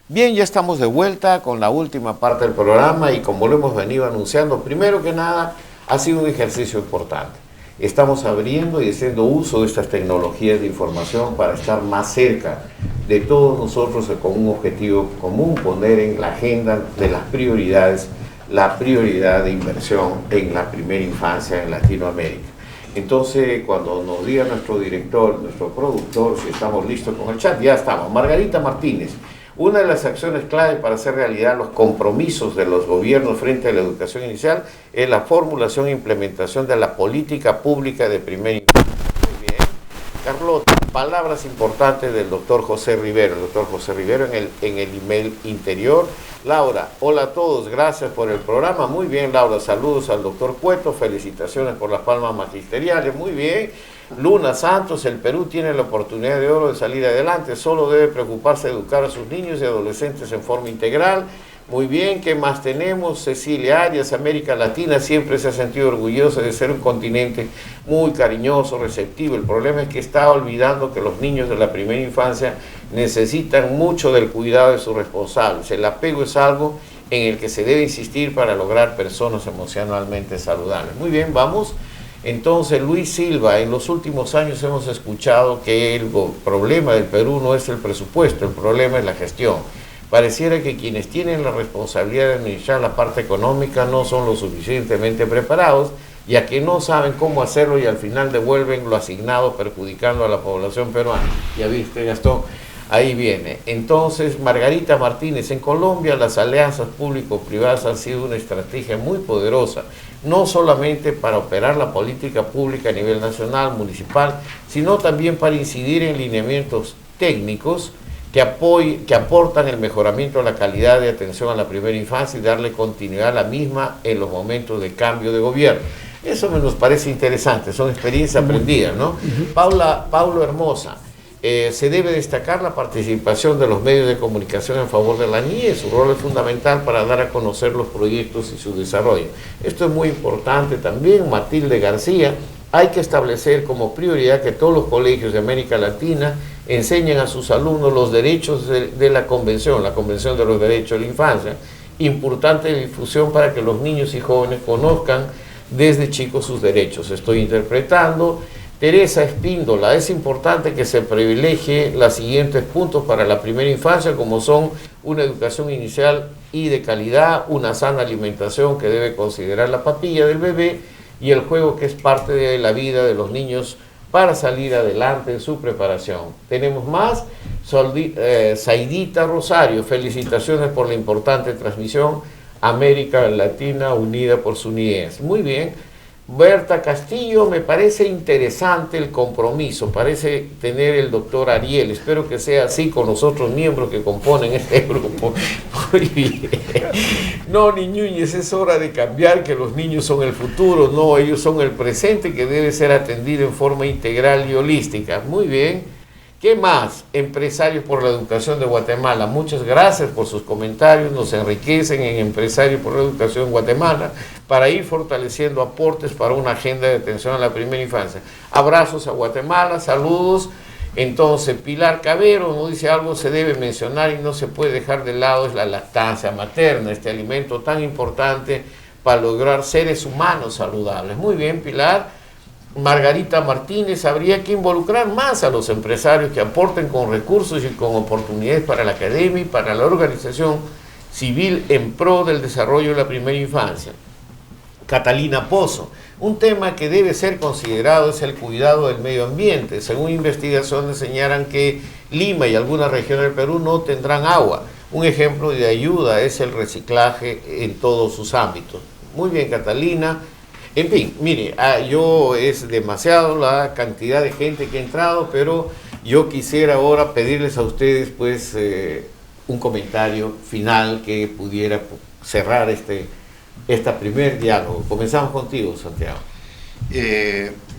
Bien, ya estamos de vuelta con la última parte del programa y como lo hemos venido anunciando, primero que nada, ha sido un ejercicio importante. Estamos abriendo y haciendo uso de estas tecnologías de información para estar más cerca de todos nosotros con un objetivo común, poner en la agenda de las prioridades la prioridad de inversión en la primera infancia en Latinoamérica. Entonces, cuando nos diga nuestro director, nuestro productor, si estamos listos con el chat, ya estamos. Margarita Martínez. Una de las acciones clave para hacer realidad los compromisos de los gobiernos frente a la educación inicial es la formulación e implementación de la política pública de primera infancia. Muy bien. Carlota, palabras importantes del doctor José Rivero. El doctor José Rivero en el email interior. Laura, hola a todos, gracias por el programa. Muy bien, Laura, saludos al doctor Cueto, felicitaciones por las palmas magisteriales. Muy bien. Luna Santos, el Perú tiene la oportunidad de oro de salir adelante, solo debe preocuparse de educar a sus niños y adolescentes en forma integral. Muy bien, ¿qué más tenemos? Cecilia Arias, América Latina siempre se ha sentido orgullosa de ser un continente muy cariñoso, receptivo. El problema es que está olvidando que los niños de la primera infancia necesitan mucho del cuidado de sus responsables. El apego es algo en el que se debe insistir para lograr personas emocionalmente saludables. Muy bien, vamos. Entonces, Luis Silva, en los últimos años hemos escuchado que el problema del Perú no es el presupuesto, el problema es la gestión. Pareciera que quienes tienen la responsabilidad de administrar la parte económica no son lo suficientemente preparados, ya que no saben cómo hacerlo y al final devuelven lo asignado perjudicando a la población peruana. Ya viste, Gastón. Ahí viene. Entonces, Margarita Martínez, en Colombia las alianzas público-privadas han sido una estrategia muy poderosa, no solamente para operar la política pública a nivel nacional, municipal, sino también para incidir en lineamientos técnicos que aportan el mejoramiento de la calidad de atención a la primera infancia y darle continuidad a la misma en los momentos de cambio de gobierno. Eso nos parece interesante, son experiencias aprendidas, ¿no? Paulo Hermosa. Se debe destacar la participación de los medios de comunicación en favor de la niñez. Su rol es fundamental para dar a conocer los proyectos y su desarrollo. Esto es muy importante también. Matilde García, hay que establecer como prioridad que todos los colegios de América Latina enseñen a sus alumnos los derechos de la Convención de los Derechos de la Infancia. Importante difusión para que los niños y jóvenes conozcan desde chicos sus derechos. Estoy interpretando. Teresa Espíndola, es importante que se privilegie los siguientes puntos para la primera infancia, como son una educación inicial y de calidad, una sana alimentación que debe considerar la papilla del bebé y el juego, que es parte de la vida de los niños para salir adelante en su preparación. Tenemos más. Saidita Rosario, felicitaciones por la importante transmisión. América Latina unida por su niñez. Muy bien. Berta Castillo, me parece interesante el compromiso, parece tener el doctor Ariel, espero que sea así con los otros miembros que componen este grupo. Muy bien. No, Niñúñez, es hora de cambiar, que los niños son el futuro, no, ellos son el presente, que debe ser atendido en forma integral y holística. Muy bien. ¿Qué más? Empresarios por la Educación de Guatemala, muchas gracias por sus comentarios, nos enriquecen en Empresarios por la Educación de Guatemala para ir fortaleciendo aportes para una agenda de atención a la primera infancia. Abrazos a Guatemala, saludos. Entonces, Pilar Cabero nos dice: algo se debe mencionar y no se puede dejar de lado, es la lactancia materna, este alimento tan importante para lograr seres humanos saludables. Muy bien, Pilar. Margarita Martínez, habría que involucrar más a los empresarios que aporten con recursos y con oportunidades para la academia y para la organización civil en pro del desarrollo de la primera infancia. Catalina Pozo, un tema que debe ser considerado es el cuidado del medio ambiente. Según investigaciones señalan que Lima y algunas regiones del Perú no tendrán agua. Un ejemplo de ayuda es el reciclaje en todos sus ámbitos. Muy bien, Catalina. En fin, mire, es demasiado la cantidad de gente que ha entrado, pero yo quisiera ahora pedirles a ustedes pues un comentario final que pudiera cerrar este primer diálogo. Comenzamos contigo, Santiago.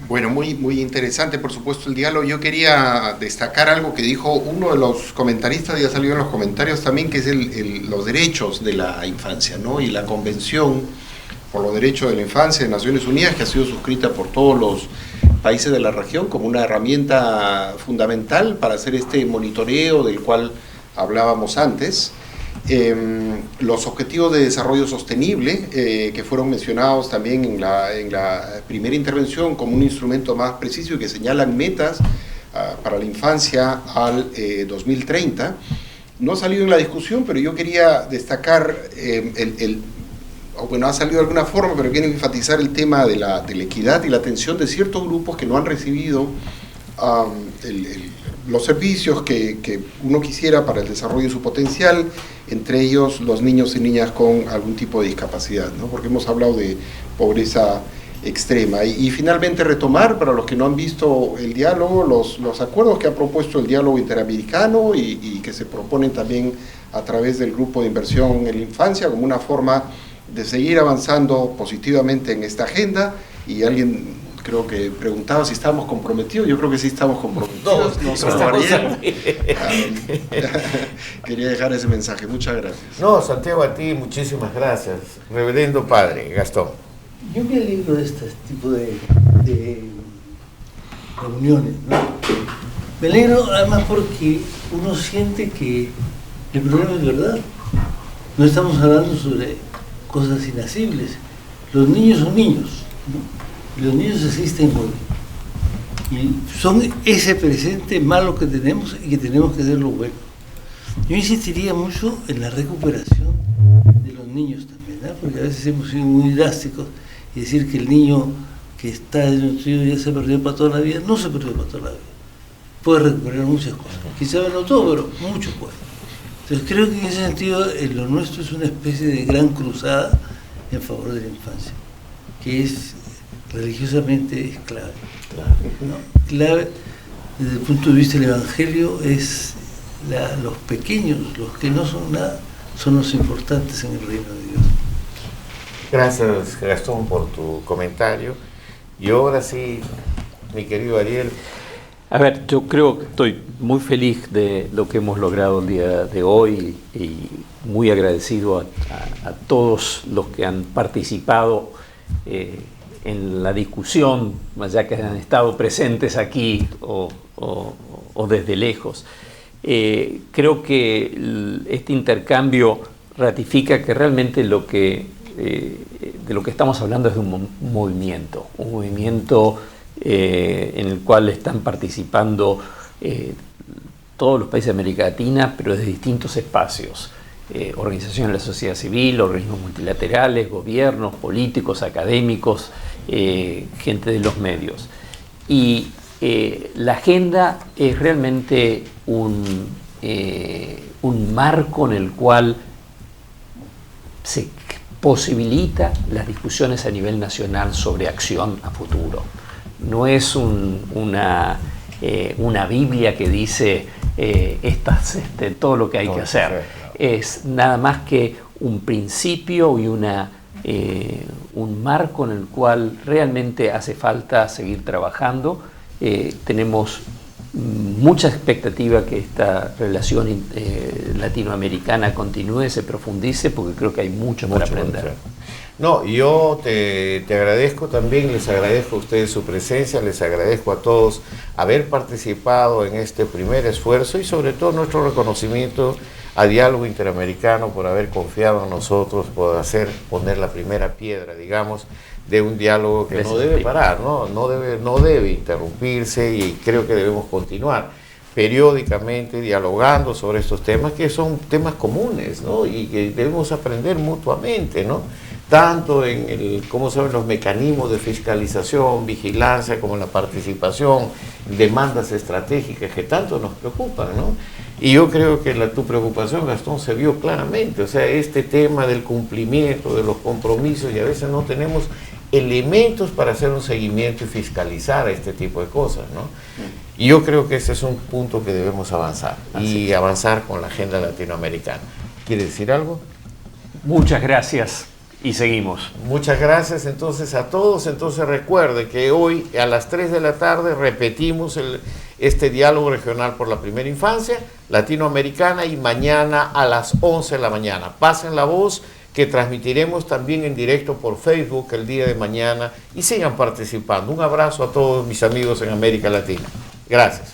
Bueno, muy interesante, por supuesto, el diálogo. Yo quería destacar algo que dijo uno de los comentaristas, ya salió en los comentarios también, que es los derechos de la infancia, ¿no? Y la Convención por los Derechos de la Infancia de Naciones Unidas, que ha sido suscrita por todos los países de la región como una herramienta fundamental para hacer este monitoreo del cual hablábamos antes. Los objetivos de desarrollo sostenible, que fueron mencionados también en la primera intervención como un instrumento más preciso y que señalan metas para la infancia al 2030. No ha salido en la discusión, pero yo quería destacar ha salido de alguna forma, pero quiero enfatizar el tema de la equidad y la atención de ciertos grupos que no han recibido los servicios que uno quisiera para el desarrollo de su potencial, entre ellos los niños y niñas con algún tipo de discapacidad, ¿no? Porque hemos hablado de pobreza extrema. Y finalmente retomar, para los que no han visto el diálogo, los acuerdos que ha propuesto el diálogo interamericano y que se proponen también a través del Grupo de Inversión en la Infancia como una forma de seguir avanzando positivamente en esta agenda. Y alguien creo que preguntaba si estábamos comprometidos. Yo creo que sí estamos comprometidos. Quería dejar ese mensaje. Muchas gracias. No, Santiago, a ti muchísimas gracias. Reverendo Padre Gastón. Yo me alegro de este tipo de reuniones, ¿no? Me alegro además porque uno siente que el problema es verdad. No estamos hablando sobre cosas inasibles. Los niños son niños, ¿no? Y los niños existen hoy. Y son ese presente malo que tenemos y que tenemos que hacerlo bueno. Yo insistiría mucho en la recuperación de los niños también, ¿no? Porque a veces hemos sido muy drásticos y decir que el niño que está desnutrido ya se perdió para toda la vida. No se perdió para toda la vida. puede recuperar muchas cosas. Quizás no todo, pero mucho puede. Entonces creo que en ese sentido lo nuestro es una especie de gran cruzada en favor de la infancia, que es religiosamente es clave. ¿No? Clave desde el punto de vista del Evangelio es los pequeños, los que no son nada, son los importantes en el reino de Dios. Gracias, Gastón, por tu comentario. Y ahora sí, mi querido Ariel. A ver, yo creo que estoy muy feliz de lo que hemos logrado el día de hoy y muy agradecido a todos los que han participado en la discusión, ya que han estado presentes aquí o desde lejos. Creo que este intercambio ratifica que realmente de lo que estamos hablando es de un movimiento en el cual están participando todos los países de América Latina, pero desde distintos espacios, organizaciones de la sociedad civil, organismos multilaterales, gobiernos, políticos, académicos, gente de los medios. Y la agenda es realmente un marco en el cual se posibilita las discusiones a nivel nacional sobre acción a futuro. No es una Biblia que dice todo lo que hay que hacer. Claro. Es nada más que un principio y un marco en el cual realmente hace falta seguir trabajando. Tenemos mucha expectativa que esta relación latinoamericana continúe, se profundice, porque creo que hay mucho para aprender. No, yo te agradezco también, les agradezco a ustedes su presencia, les agradezco a todos haber participado en este primer esfuerzo y sobre todo nuestro reconocimiento a Diálogo Interamericano por haber confiado en nosotros, por poner la primera piedra, digamos, de un diálogo que no debe parar, no debe interrumpirse, y creo que debemos continuar periódicamente dialogando sobre estos temas que son temas comunes, ¿no? Y que debemos aprender mutuamente, ¿no? Tanto en cómo saben los mecanismos de fiscalización, vigilancia, como en la participación, demandas estratégicas que tanto nos preocupan, ¿no? Y yo creo que tu preocupación, Gastón, se vio claramente, o sea, este tema del cumplimiento, de los compromisos, y a veces no tenemos elementos para hacer un seguimiento y fiscalizar este tipo de cosas, ¿no? Y yo creo que ese es un punto que debemos avanzar, y avanzar con la agenda latinoamericana. ¿Quiere decir algo? Muchas gracias. Y seguimos. Muchas gracias entonces a todos. Entonces recuerde que hoy a las 3 de la tarde repetimos este diálogo regional por la primera infancia latinoamericana, y mañana a las 11 de la mañana. Pasen la voz, que transmitiremos también en directo por Facebook el día de mañana, y sigan participando. Un abrazo a todos mis amigos en América Latina. Gracias.